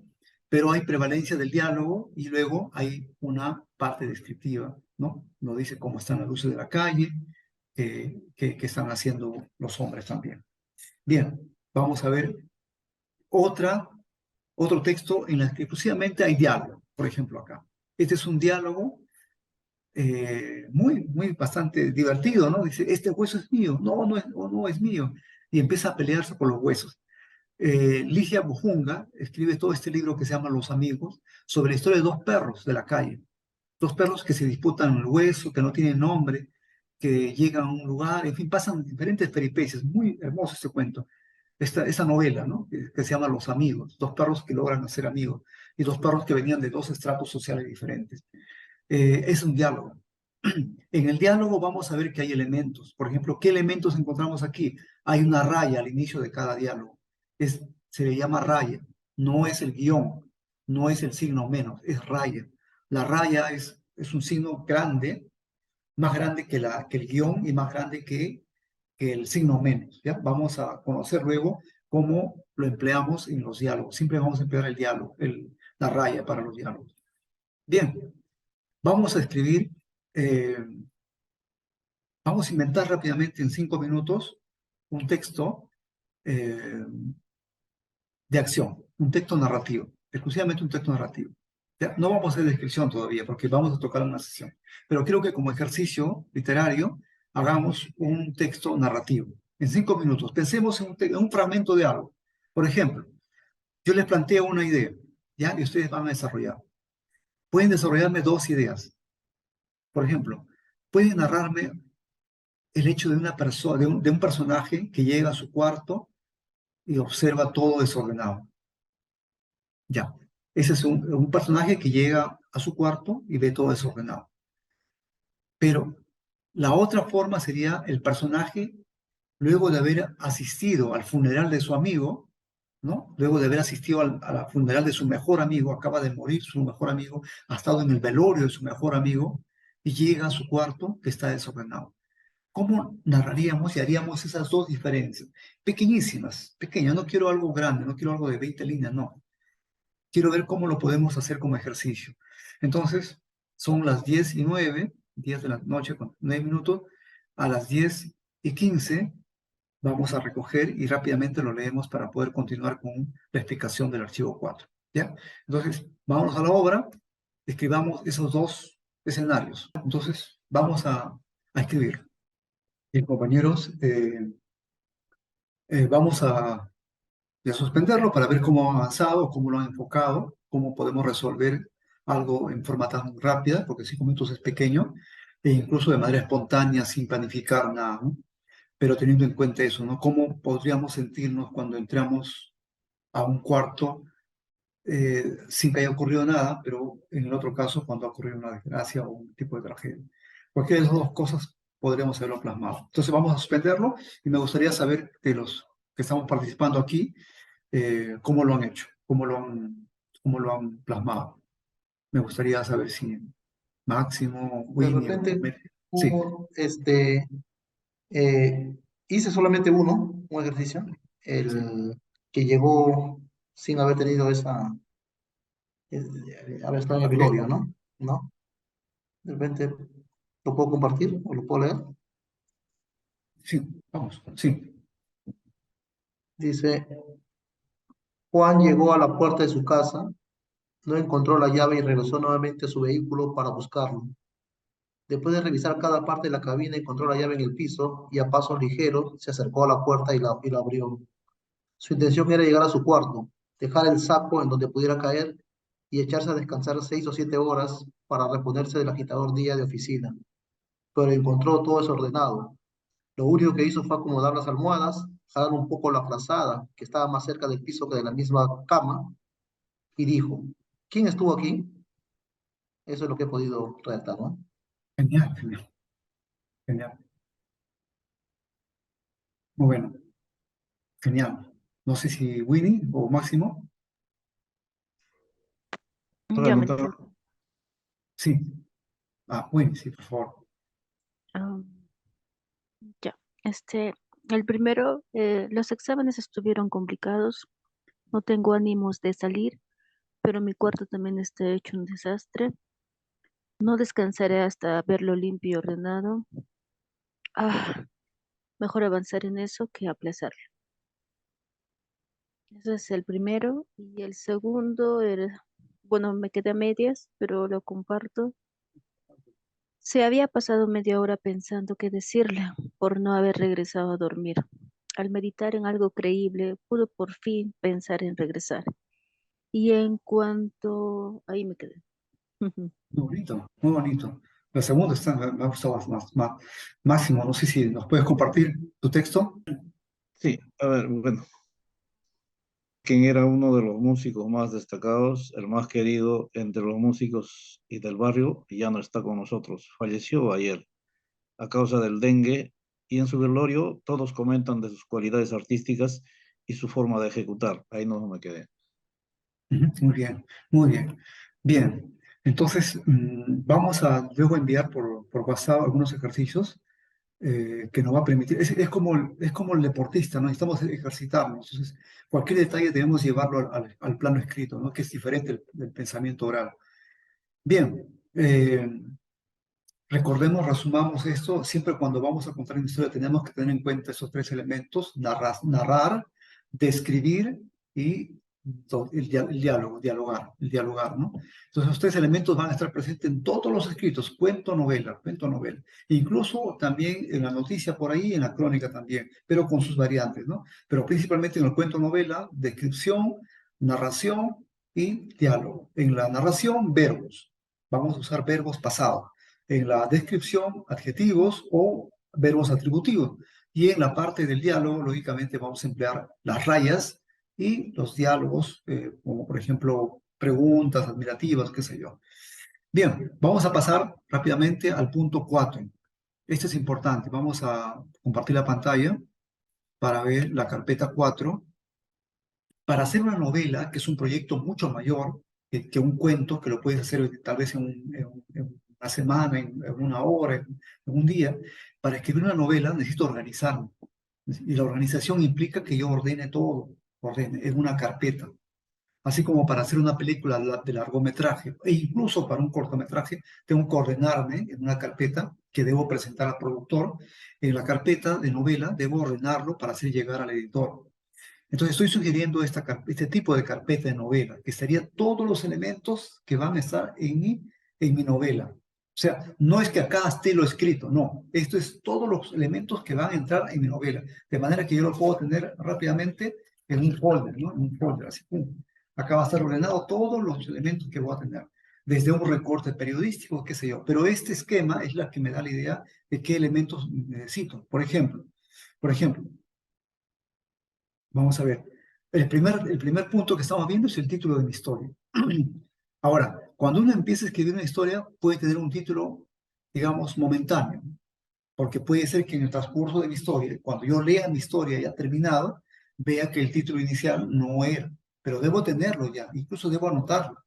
A: Pero hay prevalencia del diálogo y luego hay una parte descriptiva, ¿no? Nos dice cómo están las luces de la calle, qué están haciendo los hombres también. Bien, vamos a ver otro texto en el que exclusivamente hay diálogo, por ejemplo acá. Este es un diálogo muy bastante divertido, ¿no? Dice, este hueso es mío, no es mío, y empieza a pelearse por los huesos. Ligia Bujunga escribe todo este libro que se llama Los Amigos, sobre la historia de dos perros de la calle, dos perros que se disputan el hueso, que no tienen nombre, que llegan a un lugar, en fin, pasan diferentes peripecias. Muy hermoso este cuento, esta novela, ¿no? Que se llama Los Amigos, dos perros que logran hacer amigos, y dos perros que venían de dos estratos sociales diferentes. Es un diálogo. En el diálogo vamos a ver que hay elementos. Por ejemplo, ¿qué elementos encontramos aquí? Hay una raya al inicio de cada diálogo. Se le llama raya. No es el guión, no es el signo menos, es raya. La raya es un signo grande, más grande que el guión y más grande que el signo menos. ¿Ya? Vamos a conocer luego cómo lo empleamos en los diálogos. Siempre vamos a emplear el diálogo, la raya para los diálogos. Bien, vamos a escribir, vamos a inventar rápidamente en 5 minutos un texto eh, de acción, un texto narrativo, exclusivamente un texto narrativo. ¿Ya? No vamos a hacer descripción todavía porque vamos a tocar una sesión, pero quiero que como ejercicio literario hagamos un texto narrativo. En 5 minutos, pensemos en un fragmento de algo. Por ejemplo, yo les planteo una idea, ¿ya? Y ustedes van a desarrollar. Pueden desarrollarme 2 ideas. Por ejemplo, pueden narrarme el hecho de una persona, de un personaje que llega a su cuarto y observa todo desordenado. Ya. Ese es un personaje que llega a su cuarto y ve todo desordenado. Pero la otra forma sería el personaje, luego de haber asistido al funeral de su amigo, ¿no? Luego de haber asistido a la funeral de su mejor amigo, acaba de morir su mejor amigo, ha estado en el velorio de su mejor amigo y llega a su cuarto que está desordenado. ¿Cómo narraríamos y haríamos esas 2 diferencias? Pequeñísimas, pequeñas. No quiero algo grande, no quiero algo de 20 líneas, no. Quiero ver cómo lo podemos hacer como ejercicio. Entonces, son las 10:09, 10 de la noche con 9 minutos. A las 10:15 vamos a recoger y rápidamente lo leemos para poder continuar con la explicación del archivo 4. ¿Ya? Entonces, vámonos a la obra, escribamos esos 2 escenarios. Entonces, vamos a escribir. Bien, compañeros, vamos a suspenderlo para ver cómo ha avanzado, cómo lo han enfocado, cómo podemos resolver algo en forma tan rápida, porque 5 minutos es pequeño, e incluso de manera espontánea, sin planificar nada, ¿no? Pero teniendo en cuenta eso, ¿no? ¿Cómo podríamos sentirnos cuando entramos a un cuarto sin que haya ocurrido nada, pero en el otro caso cuando ha ocurrido una desgracia o un tipo de tragedia? Cualquiera de esas 2 cosas podríamos haberlo plasmado. Entonces vamos a suspenderlo y me gustaría saber de los que estamos participando aquí, cómo lo han hecho, cómo lo han plasmado. Me gustaría saber si Máximo,
B: De
A: Winnie o
B: repente,
A: Sí,
B: eh, hice solamente un ejercicio,
A: sí.
B: el que llegó sin haber tenido haber estado en el velorio, ¿no? ¿No? De repente, ¿lo puedo compartir o lo puedo leer?
A: Sí, vamos, sí.
B: Dice, Juan llegó a la puerta de su casa, no encontró la llave y regresó nuevamente a su vehículo para buscarlo. Después de revisar cada parte de la cabina, encontró la llave en el piso y a pasos ligeros se acercó a la puerta y la abrió. Su intención era llegar a su cuarto, dejar el saco en donde pudiera caer y echarse a descansar 6 o 7 horas para reponerse del agitador día de oficina. Pero encontró todo desordenado. Lo único que hizo fue acomodar las almohadas, jalar un poco la frazada, que estaba más cerca del piso que de la misma cama, y dijo, ¿quién estuvo aquí? Eso es lo que he podido redactar, ¿no?
A: Genial, genial, genial. Muy bueno, genial. No sé si Winnie o Máximo.
E: Ya, mentor.
A: Sí. Winnie, sí, por favor.
E: Ah, ya. El primero, los exámenes estuvieron complicados, no tengo ánimos de salir, pero mi cuarto también está hecho un desastre. No descansaré hasta verlo limpio y ordenado. Ah, mejor avanzar en eso que aplazarlo. Ese es el primero. Y el segundo era, bueno, me quedé a medias, pero lo comparto. Se había pasado media hora pensando qué decirle por no haber regresado a dormir. Al meditar en algo creíble, pudo por fin pensar en regresar. Y en cuanto... Ahí me quedé.
A: Muy bonito, muy bonito. La segunda está, me ha gustado más. Máximo, no sé si nos puedes compartir tu texto.
D: Sí, a ver, bueno, quien era uno de los músicos más destacados, el más querido entre los músicos y del barrio, ya no está con nosotros. Falleció ayer a causa del dengue y en su velorio todos comentan de sus cualidades artísticas y su forma de ejecutar. Ahí no me quedé.
A: Ujú, muy bien, muy bien. Bien, entonces vamos a luego enviar por WhatsApp algunos ejercicios que nos va a permitir. Es como el deportista, ¿no? Necesitamos ejercitarnos. Entonces, cualquier detalle debemos llevarlo al plano escrito, ¿no? Que es diferente del pensamiento oral. Bien, recordemos, resumamos esto. Siempre cuando vamos a contar una historia tenemos que tener en cuenta esos tres elementos: narrar, describir y el dialogar, ¿no? Entonces, los tres elementos van a estar presentes en todos los escritos: cuento, novela, cuento, novela. Incluso también en la noticia por ahí, en la crónica también, pero con sus variantes, ¿no? Pero principalmente en el cuento, novela, descripción, narración y diálogo. En la narración, verbos. Vamos a usar verbos pasados. En la descripción, adjetivos o verbos atributivos. Y en la parte del diálogo, lógicamente, vamos a emplear las rayas y los diálogos, como por ejemplo preguntas admirativas, qué sé yo. Bien, vamos a pasar rápidamente al punto 4. Este es importante. Vamos a compartir la pantalla para ver la carpeta 4. Para hacer una novela, que es un proyecto mucho mayor que un cuento, que lo puedes hacer tal vez en una semana, en una hora, en un día, para escribir una novela necesito organizarme. Y la organización implica que yo ordene todo, ordene en una carpeta. Así como para hacer una película de largometraje e incluso para un cortometraje, tengo que ordenarme en una carpeta que debo presentar al productor. En la carpeta de novela debo ordenarlo para hacer llegar al editor. Entonces estoy sugiriendo este tipo de carpeta de novela, que estaría todos los elementos que van a estar en mi novela. O sea, no es que acá esté lo escrito, no. Esto es todos los elementos que van a entrar en mi novela. De manera que yo lo puedo tener rápidamente en un folder, ¿no? En un folder, así. Pum. Acá va a estar ordenado todos los elementos que voy a tener. Desde un recorte periodístico, qué sé yo. Pero este esquema es la que me da la idea de qué elementos necesito. Por ejemplo, vamos a ver. El primer punto que estamos viendo es el título de mi historia. Ahora, cuando uno empieza a escribir una historia, puede tener un título, digamos, momentáneo, porque puede ser que en el transcurso de mi historia, cuando yo lea mi historia ya terminada, vea que el título inicial no era, pero debo tenerlo ya, incluso debo anotarlo.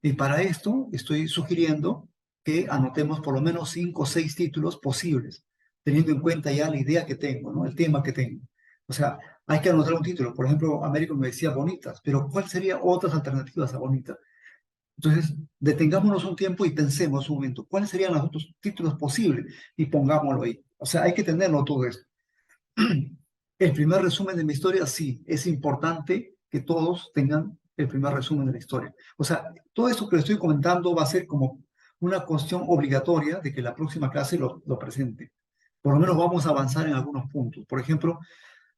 A: Y para esto estoy sugiriendo que anotemos por lo menos 5 o 6 títulos posibles, teniendo en cuenta ya la idea que tengo, ¿no? El tema que tengo. O sea, hay que anotar un título. Por ejemplo, Américo me decía bonitas, pero ¿cuál sería otras alternativas a bonita? Entonces, detengámonos un tiempo y pensemos un momento, ¿cuáles serían los otros títulos posibles? Y pongámoslo ahí. O sea, hay que tenerlo todo esto. El primer resumen de mi historia, sí, es importante que todos tengan el primer resumen de la historia. O sea, todo esto que les estoy comentando va a ser como una cuestión obligatoria de que la próxima clase lo presente. Por lo menos vamos a avanzar en algunos puntos. Por ejemplo,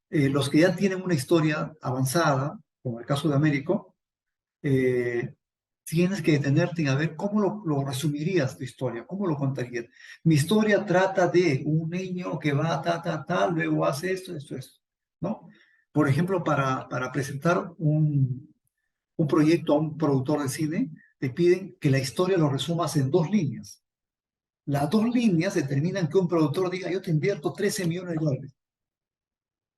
A: los que ya tienen una historia avanzada, como el caso de Américo, eh, tienes que detenerte en a ver cómo lo resumirías tu historia, cómo lo contarías. Mi historia trata de un niño que va luego hace esto, ¿no? Por ejemplo, para presentar un proyecto a un productor de cine, te piden que la historia lo resumas en 2 líneas. Las 2 líneas determinan que un productor diga: yo te invierto 13 millones de dólares.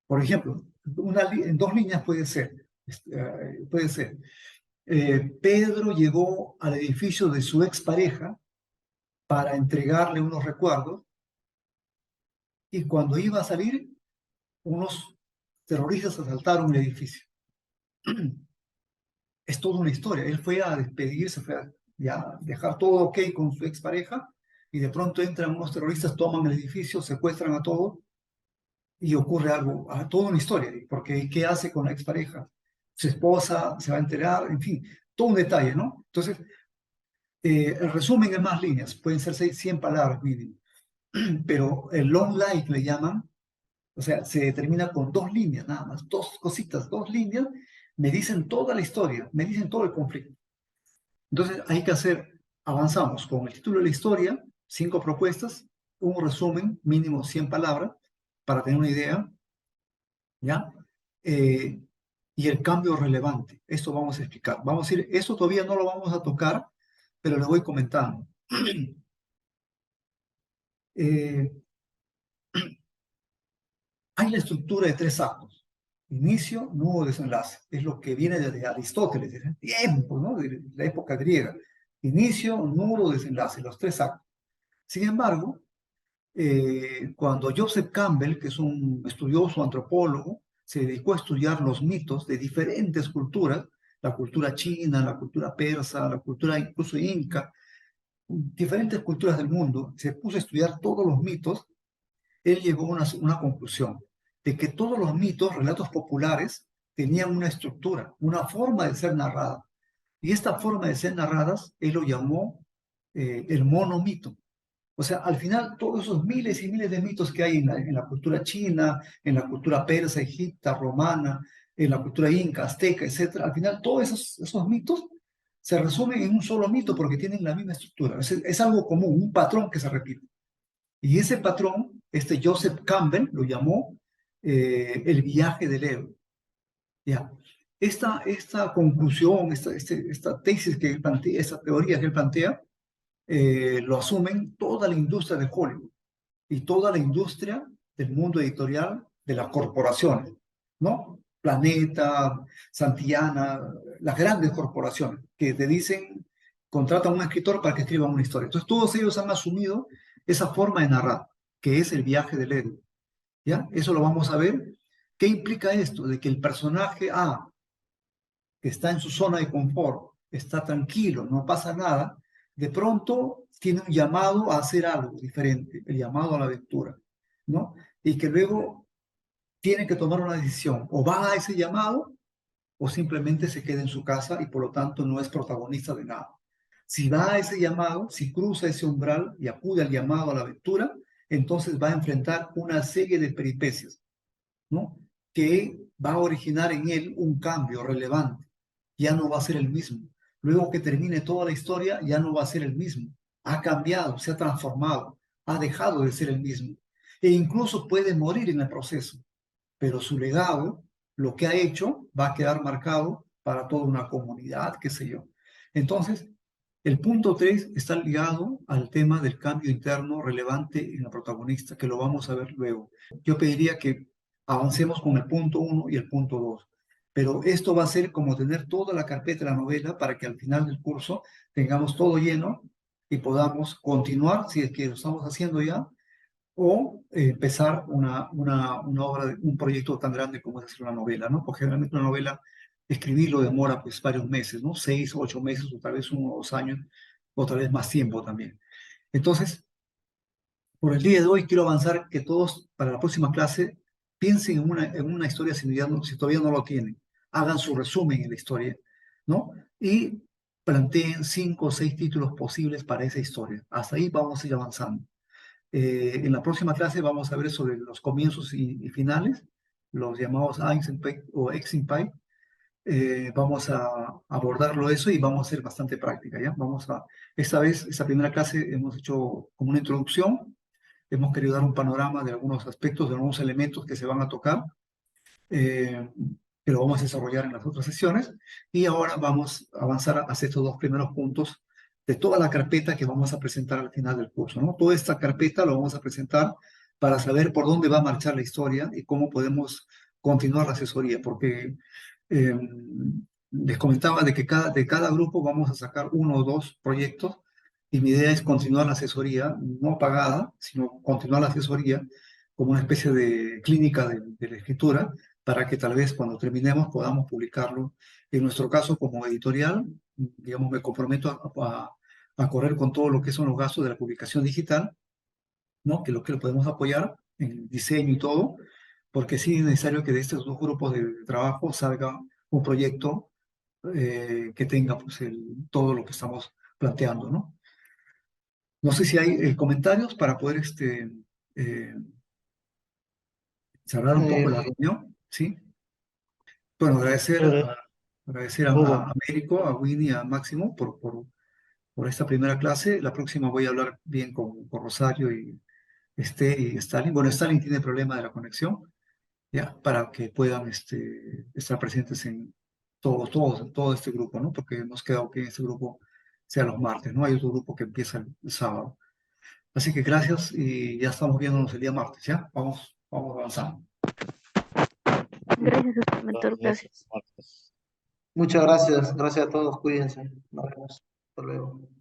A: Por ejemplo, en 2 líneas puede ser. Pedro llegó al edificio de su expareja para entregarle unos recuerdos y cuando iba a salir, unos terroristas asaltaron el edificio. Es toda una historia. Él fue a despedirse, fue a ya dejar todo ok con su expareja, y de pronto entran unos terroristas, toman el edificio, secuestran a todos, y ocurre algo, toda una historia, porque ¿qué hace con la expareja? Su esposa se va a enterar, en fin, todo un detalle, ¿no? Entonces, el resumen en más líneas, pueden ser 100 palabras mínimo, pero el long life le llaman, o sea, se determina con 2 líneas nada más, 2 cositas, 2 líneas, me dicen toda la historia, me dicen todo el conflicto. Entonces hay que hacer, avanzamos con el título de la historia, 5 propuestas, un resumen mínimo 100 palabras, para tener una idea, ¿ya? Y el cambio relevante, esto vamos a explicar. Vamos a ir, esto todavía no lo vamos a tocar, pero lo voy comentando. Hay la estructura de 3 actos. Inicio, nudo, desenlace. Es lo que viene desde Aristóteles, desde el tiempo, ¿no? De la época griega. Inicio, nudo, desenlace, los 3 actos. Sin embargo, cuando Joseph Campbell, que es un estudioso antropólogo, se dedicó a estudiar los mitos de diferentes culturas, la cultura china, la cultura persa, la cultura incluso inca, diferentes culturas del mundo, se puso a estudiar todos los mitos, él llegó a una conclusión, de que todos los mitos, relatos populares, tenían una estructura, una forma de ser narrada. Y esta forma de ser narradas, él lo llamó el monomito. O sea, al final, todos esos miles y miles de mitos que hay en la cultura china, en la cultura persa, egipta, romana, en la cultura inca, azteca, etc., al final todos esos mitos se resumen en un solo mito porque tienen la misma estructura. Es algo común, un patrón que se repite. Y ese patrón, Joseph Campbell lo llamó el viaje del héroe. ¿Ya? Esta conclusión, esta tesis que él plantea, esta teoría que él plantea, lo asumen toda la industria de Hollywood y toda la industria del mundo editorial de las corporaciones, ¿no? Planeta, Santillana, las grandes corporaciones que te dicen, contratan a un escritor para que escriba una historia. Entonces todos ellos han asumido esa forma de narrar, que es el viaje del héroe, ¿ya? Eso lo vamos a ver. ¿Qué implica esto? De que el personaje A, que está en su zona de confort, está tranquilo, no pasa nada, de pronto tiene un llamado a hacer algo diferente, el llamado a la aventura, ¿no? Y que luego tiene que tomar una decisión, o va a ese llamado o simplemente se queda en su casa y por lo tanto no es protagonista de nada. Si va a ese llamado, si cruza ese umbral y acude al llamado a la aventura, entonces va a enfrentar una serie de peripecias, ¿no? Que va a originar en él un cambio relevante. Ya no va a ser el mismo. Luego que termine toda la historia, ya no va a ser el mismo. Ha cambiado, se ha transformado, ha dejado de ser el mismo. E incluso puede morir en el proceso, pero su legado, lo que ha hecho, va a quedar marcado para toda una comunidad, qué sé yo. Entonces, el punto 3 está ligado al tema del cambio interno relevante en la protagonista, que lo vamos a ver luego. Yo pediría que avancemos con el punto 1 y el punto 2, pero esto va a ser como tener toda la carpeta de la novela para que al final del curso tengamos todo lleno y podamos continuar, si es que lo estamos haciendo ya, o empezar una obra, un proyecto tan grande como es hacer una novela, ¿no? Porque generalmente una novela, escribirlo demora pues varios meses, ¿no? 6, 8 meses, o tal vez 1 o 2 años, o tal vez más tiempo también. Entonces, por el día de hoy quiero avanzar que todos, para la próxima clase, piensen en una historia si todavía no lo tienen. Hagan su resumen en la historia, ¿no? Y planteen 5 o 6 títulos posibles para esa historia. Hasta ahí vamos a ir avanzando. En la próxima clase vamos a ver sobre los comienzos y finales, los llamados Einstein o Exenpy. Vamos a abordarlo eso y vamos a hacer bastante práctica, ¿ya? Esta vez, esta primera clase hemos hecho como una introducción, hemos querido dar un panorama de algunos aspectos, de algunos elementos que se van a tocar, que lo vamos a desarrollar en las otras sesiones, y ahora vamos a avanzar hacia estos 2 primeros puntos de toda la carpeta que vamos a presentar al final del curso, ¿no? Toda esta carpeta lo vamos a presentar para saber por dónde va a marchar la historia y cómo podemos continuar la asesoría, porque les comentaba de que de cada grupo vamos a sacar 1 o 2 proyectos, y mi idea es continuar la asesoría, no pagada, sino continuar la asesoría como una especie de clínica de la escritura, para que tal vez cuando terminemos podamos publicarlo. En nuestro caso, como editorial, digamos, me comprometo a correr con todo lo que son los gastos de la publicación digital, ¿no? Que lo podemos apoyar en diseño y todo, porque sí es necesario que de estos dos grupos de trabajo salga un proyecto que tenga pues, todo lo que estamos planteando, ¿no? No sé si hay comentarios para poder eh, cerrar un poco
B: Eh,
A: la reunión, ¿sí? Bueno,
D: Chévere,
A: agradecer
D: Hugo,
A: a Américo, a Winnie, a Máximo por esta primera clase. La próxima voy a hablar bien con Rosario y Stalin. Bueno, Stalin tiene problema de la conexión, ¿ya? Para que puedan estar presentes en todo este grupo, ¿no? Porque hemos quedado que este grupo sea los martes, ¿no? Hay otro grupo que empieza el sábado. Así que gracias y ya estamos viéndonos el día martes, ¿ya? Vamos avanzando.
E: Gracias, mentor,
D: gracias,
E: gracias.
D: Marcos.
B: Muchas gracias. Gracias a todos. Cuídense. Nos vemos. Hasta luego.